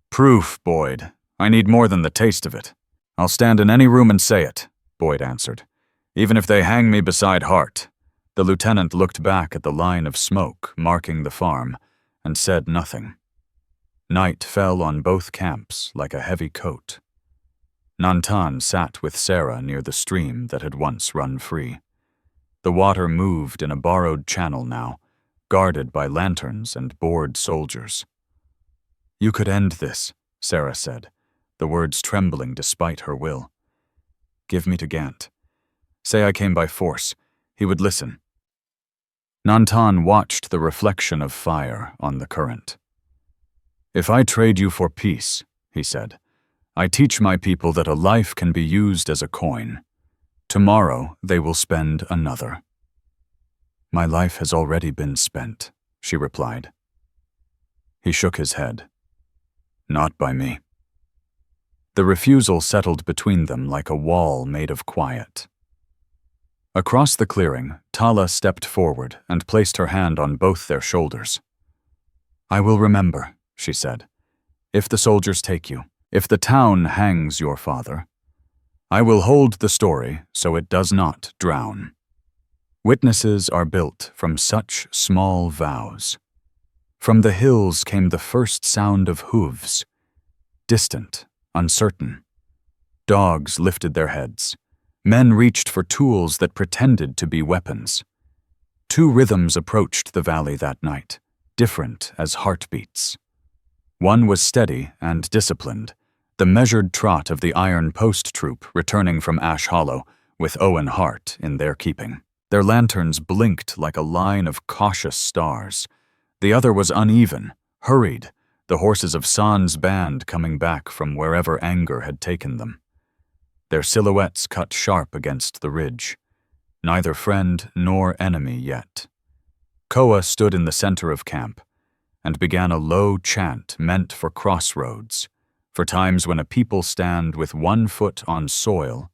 "Proof, Boyd. I need more than the taste of it. I'll stand in any room and say it," Boyd answered. "Even if they hang me beside Hart." The lieutenant looked back at the line of smoke marking the farm and said nothing. Night fell on both camps like a heavy coat. Nantan sat with Sarah near the stream that had once run free. The water moved in a borrowed channel now, guarded by lanterns and bored soldiers. "You could end this," Sarah said, the words trembling despite her will. "Give me to Gant. Say I came by force. He would listen." Nantan watched the reflection of fire on the current. "If I trade you for peace," he said, "I teach my people that a life can be used as a coin. Tomorrow they will spend another." "My life has already been spent," she replied. He shook his head. "Not by me." The refusal settled between them like a wall made of quiet. Across the clearing, Tala stepped forward and placed her hand on both their shoulders. "I will remember," she said, "if the soldiers take you, if the town hangs your father. I will hold the story so it does not drown. Witnesses are built from such small vows." From the hills came the first sound of hooves, distant, uncertain. Dogs lifted their heads. Men reached for tools that pretended to be weapons. Two rhythms approached the valley that night, different as heartbeats. One was steady and disciplined, the measured trot of the Iron Post troop returning from Ash Hollow, with Owen Hart in their keeping. Their lanterns blinked like a line of cautious stars. The other was uneven, hurried, the horses of San's band coming back from wherever anger had taken them. Their silhouettes cut sharp against the ridge. Neither friend nor enemy yet. Koa stood in the center of camp and began a low chant meant for crossroads, for times when a people stand with one foot on soil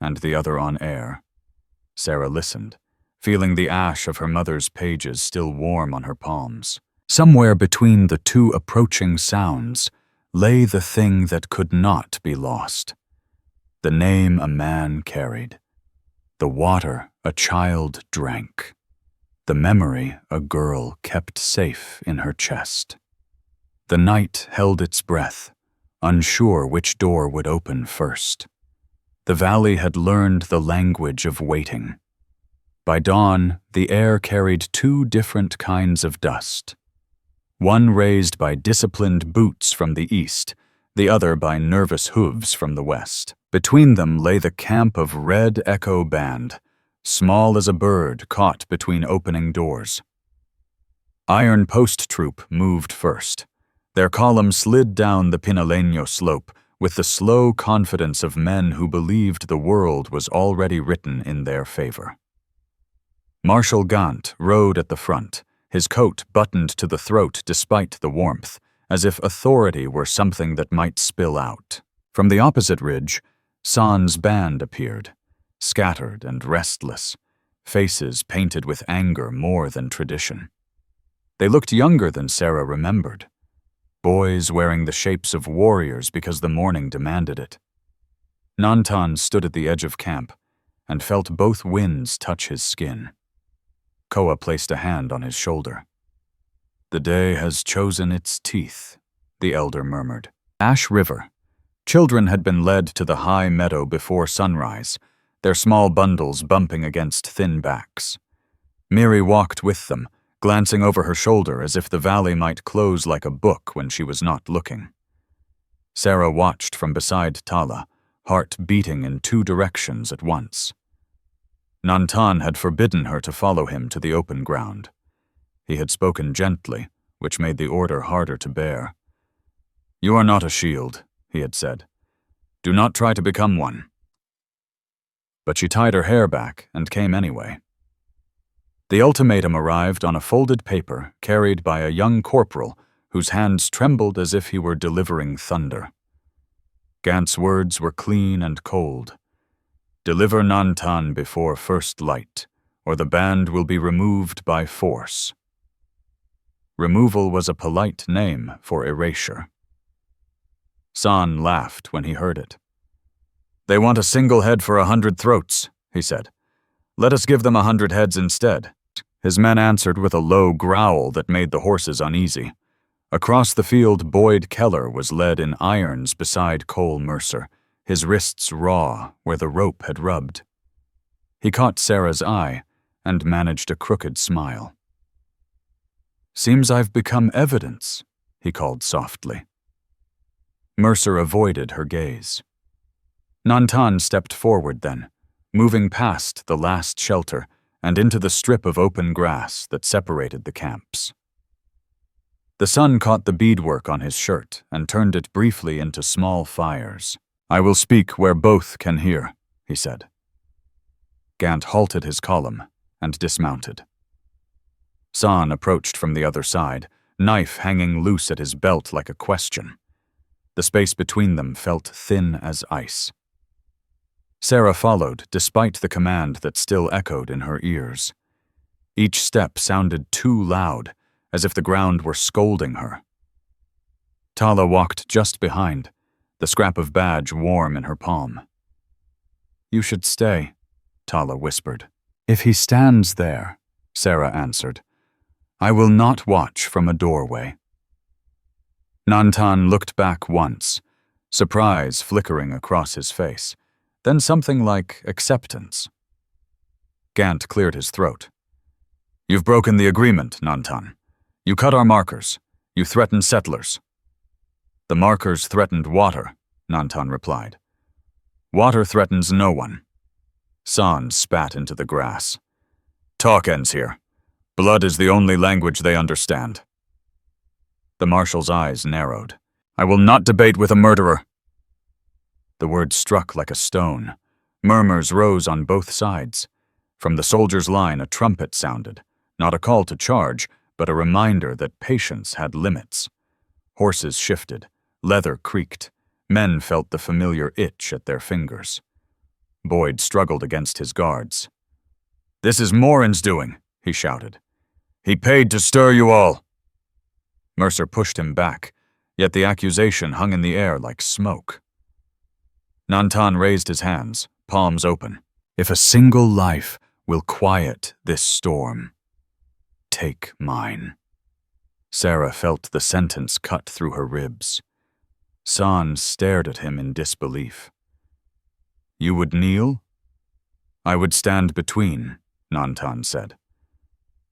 and the other on air. Sarah listened, feeling the ash of her mother's pages still warm on her palms. Somewhere between the two approaching sounds lay the thing that could not be lost. The name a man carried. The water a child drank. The memory a girl kept safe in her chest. The night held its breath, unsure which door would open first. The valley had learned the language of waiting. By dawn, the air carried two different kinds of dust. One raised by disciplined boots from the east, the other by nervous hooves from the west. Between them lay the camp of Red Echo Band, small as a bird caught between opening doors. Iron Post troop moved first. Their column slid down the Pinaleño slope with the slow confidence of men who believed the world was already written in their favor. Marshal Gant rode at the front, his coat buttoned to the throat despite the warmth, as if authority were something that might spill out. From the opposite ridge, San's band appeared, scattered and restless, faces painted with anger more than tradition. They looked younger than Sarah remembered, boys wearing the shapes of warriors because the morning demanded it. Nantan stood at the edge of camp and felt both winds touch his skin. Koa placed a hand on his shoulder. "The day has chosen its teeth," the elder murmured. Ash River. Children had been led to the high meadow before sunrise, their small bundles bumping against thin backs. Miri walked with them, glancing over her shoulder as if the valley might close like a book when she was not looking. Sarah watched from beside Tala, heart beating in two directions at once. Nantan had forbidden her to follow him to the open ground. He had spoken gently, which made the order harder to bear. "You are not a shield," he had said. "Do not try to become one." But she tied her hair back and came anyway. The ultimatum arrived on a folded paper carried by a young corporal whose hands trembled as if he were delivering thunder. Gant's words were clean and cold. "Deliver Nantan before first light, or the band will be removed by force." Removal was a polite name for erasure. San laughed when he heard it. "They want a single head for 100 throats," he said. "Let us give them 100 heads instead." His men answered with a low growl that made the horses uneasy. Across the field, Boyd Keller was led in irons beside Cole Mercer, his wrists raw where the rope had rubbed. He caught Sarah's eye and managed a crooked smile. "Seems I've become evidence," he called softly. Mercer avoided her gaze. Nantan stepped forward then, moving past the last shelter and into the strip of open grass that separated the camps. The sun caught the beadwork on his shirt and turned it briefly into small fires. "I will speak where both can hear," he said. Gant halted his column and dismounted. San approached from the other side, knife hanging loose at his belt like a question. The space between them felt thin as ice. Sarah followed, despite the command that still echoed in her ears. Each step sounded too loud, as if the ground were scolding her. Tala walked just behind, the scrap of badge warm in her palm. "You should stay," Tala whispered. "If he stands there," Sarah answered, "I will not watch from a doorway." Nantan looked back once, surprise flickering across his face, then something like acceptance. Gant cleared his throat. "You've broken the agreement, Nantan. You cut our markers. You threatened settlers." "The markers threatened water," Nantan replied. "Water threatens no one." San spat into the grass. "Talk ends here. Blood is the only language they understand." The marshal's eyes narrowed. "I will not debate with a murderer." The word struck like a stone. Murmurs rose on both sides. From the soldiers' line, a trumpet sounded, not a call to charge, but a reminder that patience had limits. Horses shifted, leather creaked, men felt the familiar itch at their fingers. Boyd struggled against his guards. "This is Morin's doing," he shouted. "He paid to stir you all." Mercer pushed him back, yet the accusation hung in the air like smoke. Nantan raised his hands, palms open. "If a single life will quiet this storm, take mine." Sarah felt the sentence cut through her ribs. San stared at him in disbelief. "You would kneel?" "I would stand between," Nantan said.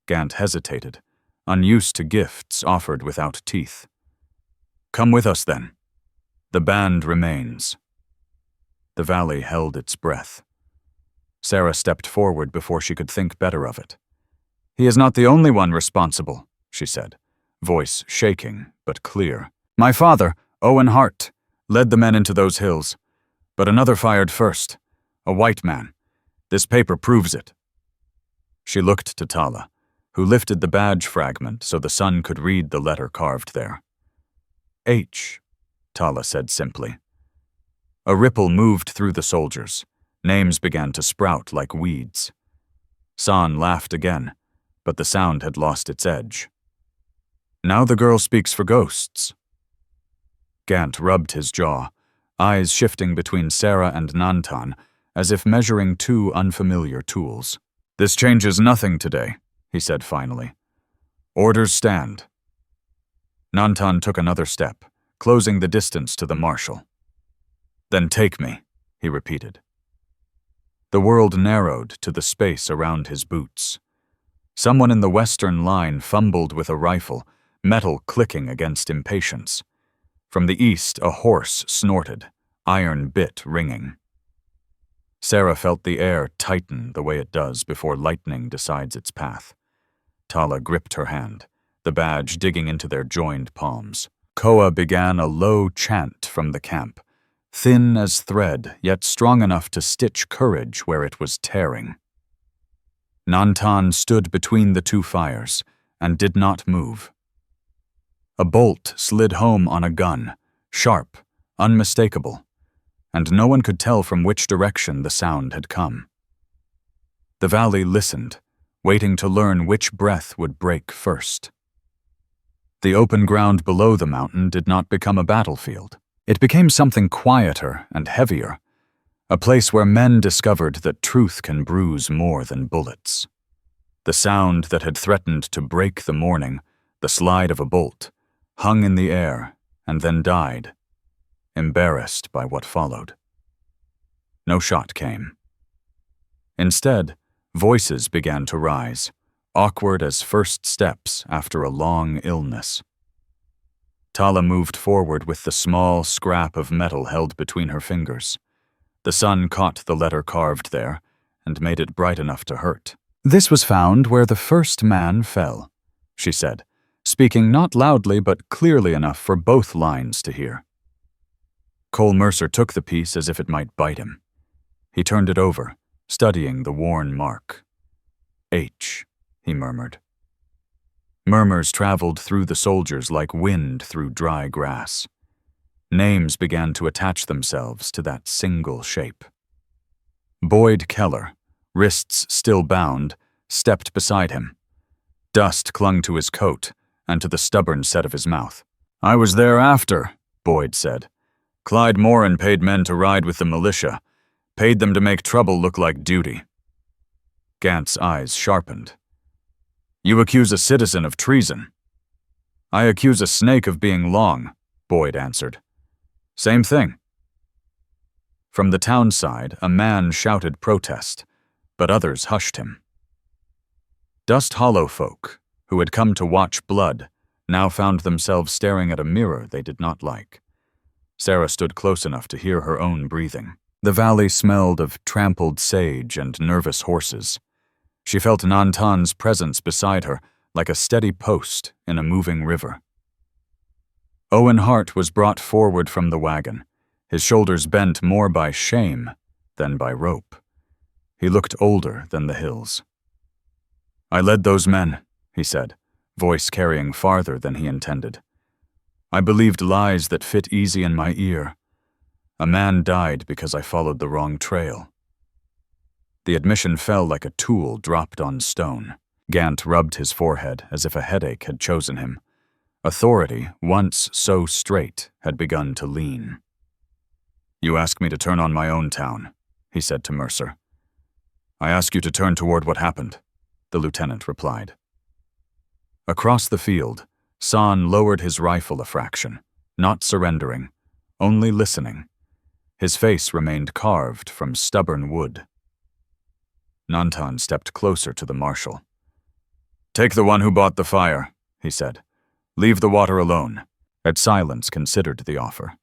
Gant hesitated, unused to gifts offered without teeth. "Come with us, then. The band remains." The valley held its breath. Sarah stepped forward before she could think better of it. "He is not the only one responsible," she said, voice shaking but clear. "My father, Owen Hart, led the men into those hills, but another fired first, a white man. This paper proves it." She looked to Tala, who lifted the badge fragment so the sun could read the letter carved there. "H," Tala said simply. A ripple moved through the soldiers. Names began to sprout like weeds. San laughed again, but the sound had lost its edge. "Now the girl speaks for ghosts." Gant rubbed his jaw, eyes shifting between Sarah and Nantan, as if measuring two unfamiliar tools. "This changes nothing today," he said finally. "Orders stand." Nantan took another step, closing the distance to the marshal. "Then take me," he repeated. The world narrowed to the space around his boots. Someone in the western line fumbled with a rifle, metal clicking against impatience. From the east, a horse snorted, iron bit ringing. Sarah felt the air tighten the way it does before lightning decides its path. Tala gripped her hand, the badge digging into their joined palms. Koa began a low chant from the camp, thin as thread, yet strong enough to stitch courage where it was tearing. Nantan stood between the two fires and did not move. A bolt slid home on a gun, sharp, unmistakable, and no one could tell from which direction the sound had come. The valley listened, waiting to learn which breath would break first. The open ground below the mountain did not become a battlefield. It became something quieter and heavier, a place where men discovered that truth can bruise more than bullets. The sound that had threatened to break the morning, the slide of a bolt, hung in the air, and then died, embarrassed by what followed. No shot came. Instead, voices began to rise, awkward as first steps after a long illness. Tala moved forward with the small scrap of metal held between her fingers. The sun caught the letter carved there and made it bright enough to hurt. "This was found where the first man fell," she said, speaking not loudly but clearly enough for both lines to hear. Cole Mercer took the piece as if it might bite him. He turned it over, studying the worn mark. "H," he murmured. Murmurs traveled through the soldiers like wind through dry grass. Names began to attach themselves to that single shape. Boyd Keller, wrists still bound, stepped beside him. Dust clung to his coat and to the stubborn set of his mouth. "I was there after," Boyd said. "Clyde Moran paid men to ride with the militia, paid them to make trouble look like duty." Gant's eyes sharpened. "You accuse a citizen of treason." "I accuse a snake of being long," Boyd answered. "Same thing." From the town side, a man shouted protest, but others hushed him. Dust Hollow folk, who had come to watch blood, now found themselves staring at a mirror they did not like. Sarah stood close enough to hear her own breathing. The valley smelled of trampled sage and nervous horses. She felt Nantan's presence beside her like a steady post in a moving river. Owen Hart was brought forward from the wagon, his shoulders bent more by shame than by rope. He looked older than the hills. "I led those men," he said, voice carrying farther than he intended. "I believed lies that fit easy in my ear. A man died because I followed the wrong trail." The admission fell like a tool dropped on stone. Gant rubbed his forehead as if a headache had chosen him. Authority, once so straight, had begun to lean. "You ask me to turn on my own town," he said to Mercer. "I ask you to turn toward what happened," the lieutenant replied. Across the field, San lowered his rifle a fraction, not surrendering, only listening. His face remained carved from stubborn wood. Nantan stepped closer to the marshal. "Take the one who bought the fire," he said. "Leave the water alone." At silence considered the offer.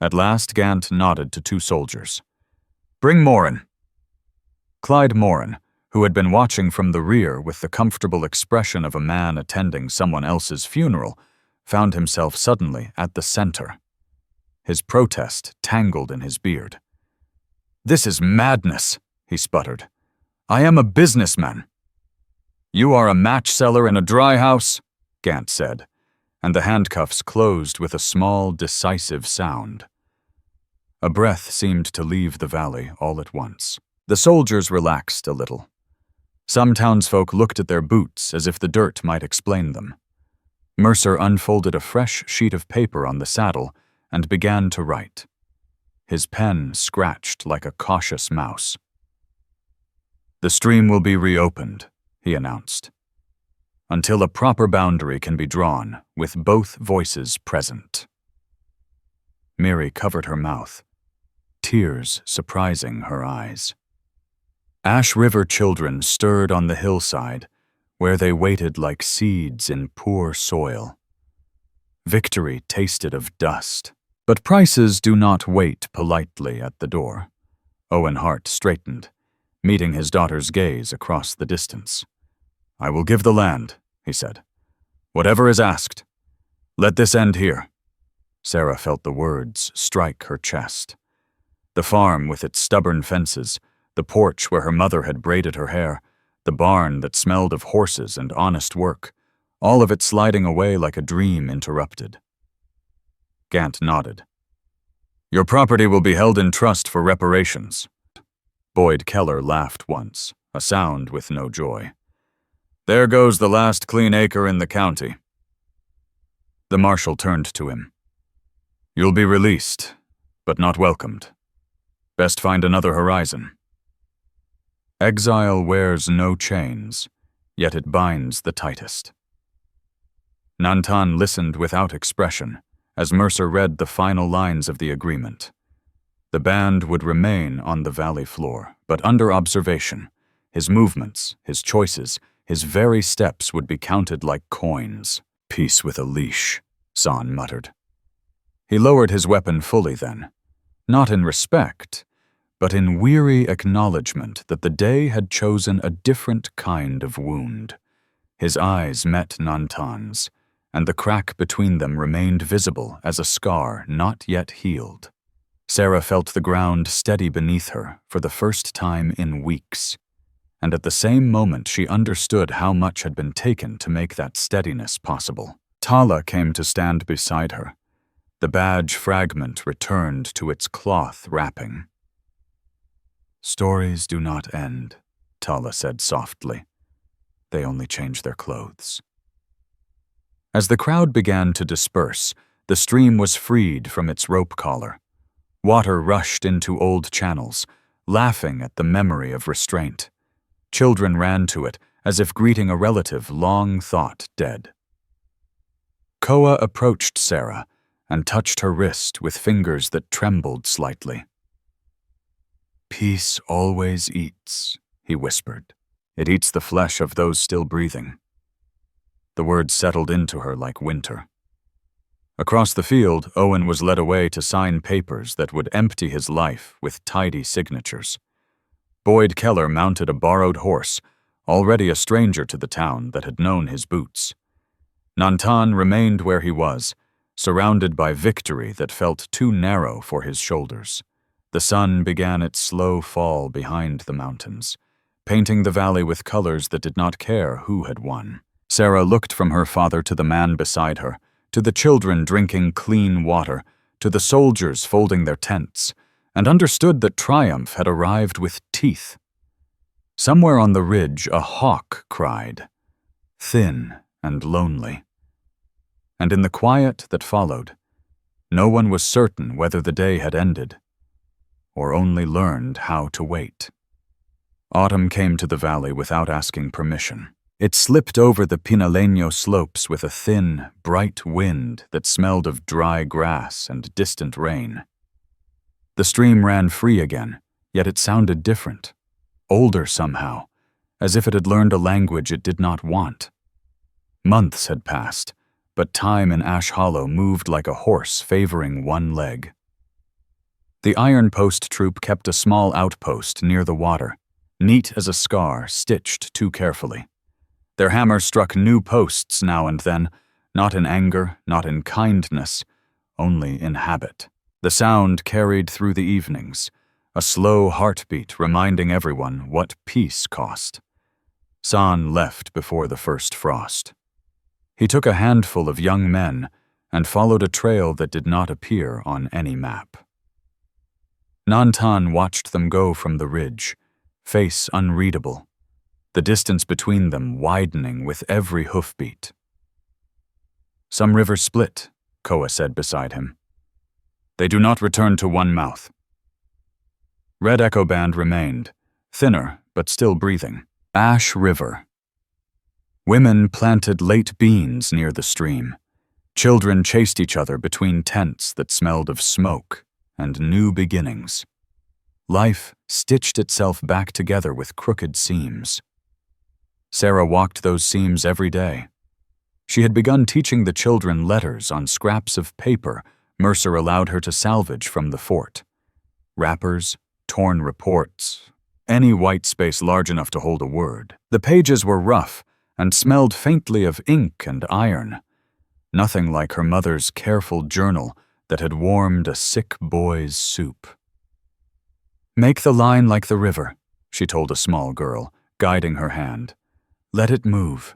At last Gant nodded to two soldiers. "Bring Moran." Clyde Moran, who had been watching from the rear with the comfortable expression of a man attending someone else's funeral, found himself suddenly at the center. His protest tangled in his beard. "This is madness," he sputtered. "I am a businessman." "You are a match seller in a dry house," Gant said, and the handcuffs closed with a small, decisive sound. A breath seemed to leave the valley all at once. The soldiers relaxed a little. Some townsfolk looked at their boots as if the dirt might explain them. Mercer unfolded a fresh sheet of paper on the saddle and began to write. His pen scratched like a cautious mouse. "The stream will be reopened," he announced, "until a proper boundary can be drawn with both voices present." Miri covered her mouth, tears surprising her eyes. Ash River children stirred on the hillside, where they waited like seeds in poor soil. Victory tasted of dust, but prices do not wait politely at the door. Owen Hart straightened, meeting his daughter's gaze across the distance. "I will give the land," he said. "Whatever is asked. Let this end here." Sarah felt the words strike her chest. The farm with its stubborn fences, the porch where her mother had braided her hair, the barn that smelled of horses and honest work, all of it sliding away like a dream interrupted. Gant nodded. "Your property will be held in trust for reparations." Boyd Keller laughed once, a sound with no joy. "There goes the last clean acre in the county." The marshal turned to him. "You'll be released, but not welcomed. Best find another horizon." Exile wears no chains, yet it binds the tightest. Nantan listened without expression as Mercer read the final lines of the agreement. The band would remain on the valley floor, but under observation. His movements, his choices, his very steps would be counted like coins. Peace with a leash, San muttered. He lowered his weapon fully then, not in respect, but in weary acknowledgement that the day had chosen a different kind of wound. His eyes met Nantan's, and the crack between them remained visible as a scar not yet healed. Sarah felt the ground steady beneath her for the first time in weeks, and at the same moment she understood how much had been taken to make that steadiness possible. Tala came to stand beside her. The badge fragment returned to its cloth wrapping. "Stories do not end," Tala said softly. "They only change their clothes." As the crowd began to disperse, the stream was freed from its rope collar. Water rushed into old channels, laughing at the memory of restraint. Children ran to it as if greeting a relative long thought dead. Koa approached Sarah and touched her wrist with fingers that trembled slightly. "Peace always eats," he whispered. "It eats the flesh of those still breathing." The words settled into her like winter. Across the field, Owen was led away to sign papers that would empty his life with tidy signatures. Boyd Keller mounted a borrowed horse, already a stranger to the town that had known his boots. Nantan remained where he was, surrounded by victory that felt too narrow for his shoulders. The sun began its slow fall behind the mountains, painting the valley with colors that did not care who had won. Sarah looked from her father to the man beside her, to the children drinking clean water, to the soldiers folding their tents, and understood that triumph had arrived with teeth. Somewhere on the ridge a hawk cried, thin and lonely. And in the quiet that followed, no one was certain whether the day had ended, or only learned how to wait. Autumn came to the valley without asking permission. It slipped over the Pinaleño slopes with a thin, bright wind that smelled of dry grass and distant rain. The stream ran free again, yet it sounded different, older somehow, as if it had learned a language it did not want. Months had passed, but time in Ash Hollow moved like a horse favoring one leg. The Iron Post troop kept a small outpost near the water, neat as a scar stitched too carefully. Their hammer struck new posts now and then, not in anger, not in kindness, only in habit. The sound carried through the evenings, a slow heartbeat reminding everyone what peace cost. San left before the first frost. He took a handful of young men and followed a trail that did not appear on any map. Nantan watched them go from the ridge, face unreadable, the distance between them widening with every hoofbeat. "Some rivers split," Koa said beside him. "They do not return to one mouth." Red Echo Band remained, thinner but still breathing. Ash River. Women planted late beans near the stream. Children chased each other between tents that smelled of smoke and new beginnings. Life stitched itself back together with crooked seams. Sarah walked those seams every day. She had begun teaching the children letters on scraps of paper Mercer allowed her to salvage from the fort. Wrappers, torn reports, any white space large enough to hold a word. The pages were rough and smelled faintly of ink and iron, nothing like her mother's careful journal that had warmed a sick boy's soup. "Make the line like the river," she told a small girl, guiding her hand. "Let it move."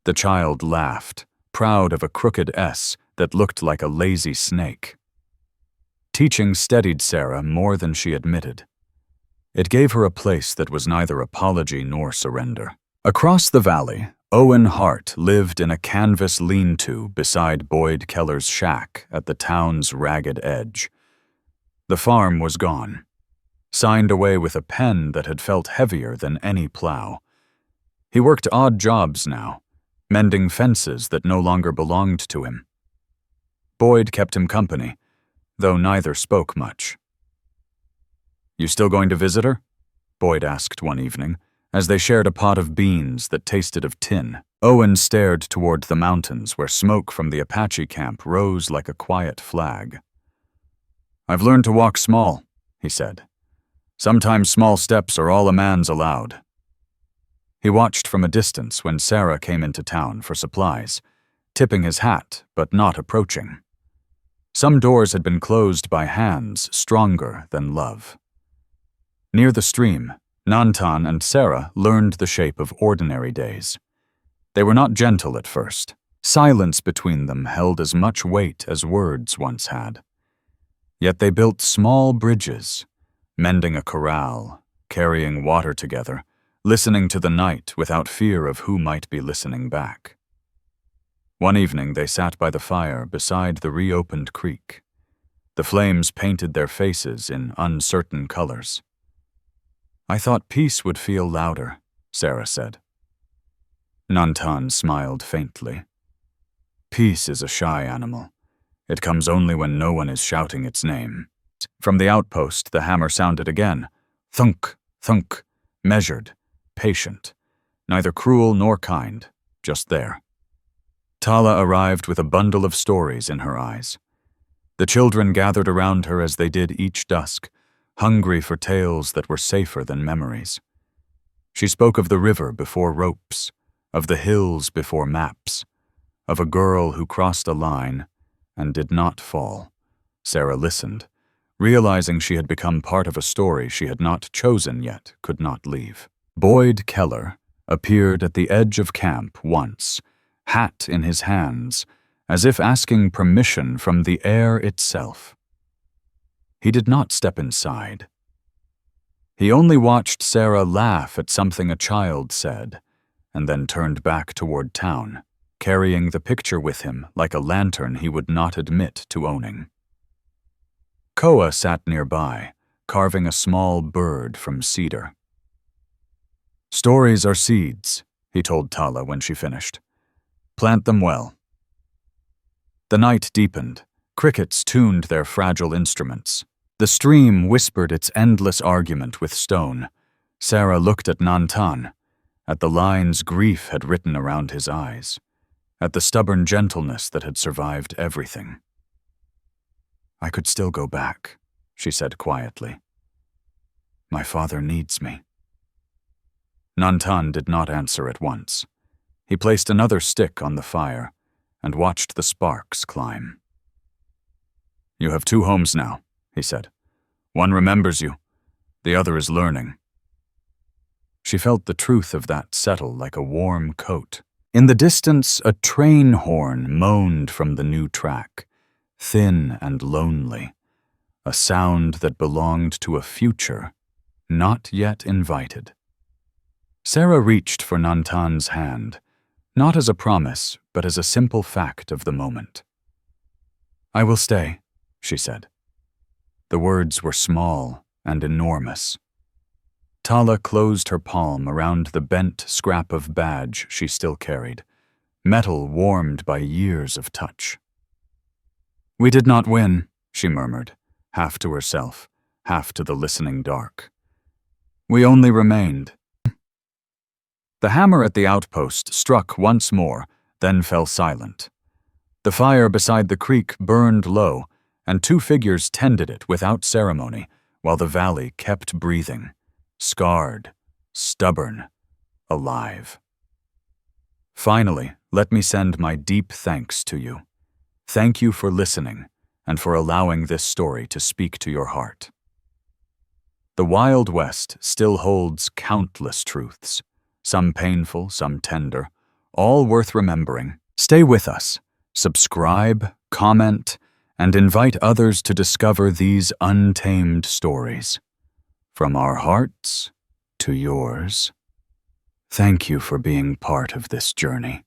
The child laughed, proud of a crooked S that looked like a lazy snake. Teaching steadied Sarah more than she admitted. It gave her a place that was neither apology nor surrender. Across the valley, Owen Hart lived in a canvas lean-to beside Boyd Keller's shack at the town's ragged edge. The farm was gone, signed away with a pen that had felt heavier than any plow. He worked odd jobs now, mending fences that no longer belonged to him. Boyd kept him company, though neither spoke much. "You still going to visit her?" Boyd asked one evening, as they shared a pot of beans that tasted of tin. Owen stared toward the mountains where smoke from the Apache camp rose like a quiet flag. "I've learned to walk small," he said. "Sometimes small steps are all a man's allowed." He watched from a distance when Sarah came into town for supplies, tipping his hat but not approaching. Some doors had been closed by hands stronger than love. Near the stream, Nantan and Sarah learned the shape of ordinary days. They were not gentle at first. Silence between them held as much weight as words once had. Yet they built small bridges, mending a corral, carrying water together, listening to the night without fear of who might be listening back. One evening they sat by the fire beside the reopened creek. The flames painted their faces in uncertain colors. "I thought peace would feel louder," Sarah said. Nantan smiled faintly. "Peace is a shy animal. It comes only when no one is shouting its name." From the outpost, the hammer sounded again. Thunk, thunk, measured, patient, neither cruel nor kind, just there. Tala arrived with a bundle of stories in her eyes. The children gathered around her as they did each dusk, hungry for tales that were safer than memories. She spoke of the river before ropes, of the hills before maps, of a girl who crossed a line and did not fall. Sarah listened, realizing she had become part of a story she had not chosen yet could not leave. Boyd Keller appeared at the edge of camp once, hat in his hands, as if asking permission from the air itself. He did not step inside. He only watched Sarah laugh at something a child said, and then turned back toward town, carrying the picture with him like a lantern he would not admit to owning. Koa sat nearby, carving a small bird from cedar. "Stories are seeds," he told Tala when she finished. "Plant them well." The night deepened. Crickets tuned their fragile instruments. The stream whispered its endless argument with stone. Sarah looked at Nantan, at the lines grief had written around his eyes, at the stubborn gentleness that had survived everything. "I could still go back," she said quietly. "My father needs me." Nantan did not answer at once. He placed another stick on the fire and watched the sparks climb. "You have 2 homes now," he said. "One remembers you. The other is learning." She felt the truth of that settle like a warm coat. In the distance, a train horn moaned from the new track, thin and lonely, a sound that belonged to a future not yet invited. Sarah reached for Nantan's hand, not as a promise, but as a simple fact of the moment. "I will stay," she said. The words were small and enormous. Tala closed her palm around the bent scrap of badge she still carried, metal warmed by years of touch. "We did not win," she murmured, half to herself, half to the listening dark. "We only remained." The hammer at the outpost struck once more, then fell silent. The fire beside the creek burned low, and 2 figures tended it without ceremony, while the valley kept breathing, scarred, stubborn, alive. "Finally, let me send my deep thanks to you. Thank you for listening and for allowing this story to speak to your heart." The Wild West still holds countless truths, some painful, some tender, all worth remembering. Stay with us, subscribe, comment, and invite others to discover these untamed stories. From our hearts to yours, thank you for being part of this journey.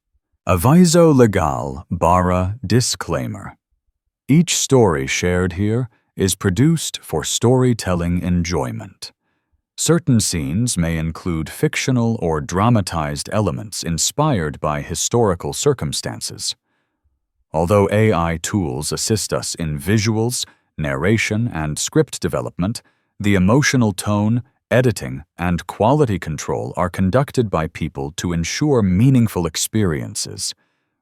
Aviso legal barra disclaimer. Each story shared here is produced for storytelling enjoyment. Certain scenes may include fictional or dramatized elements inspired by historical circumstances. Although AI tools assist us in visuals, narration, and script development, the emotional tone, editing, and quality control are conducted by people to ensure meaningful experiences.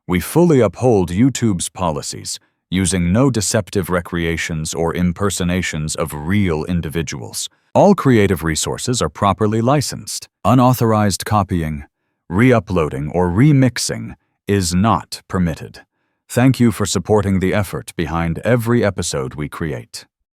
We fully uphold YouTube's policies, using no deceptive recreations or impersonations of real individuals. All creative resources are properly licensed. Unauthorized copying, re-uploading, or remixing is not permitted. Thank you for supporting the effort behind every episode we create.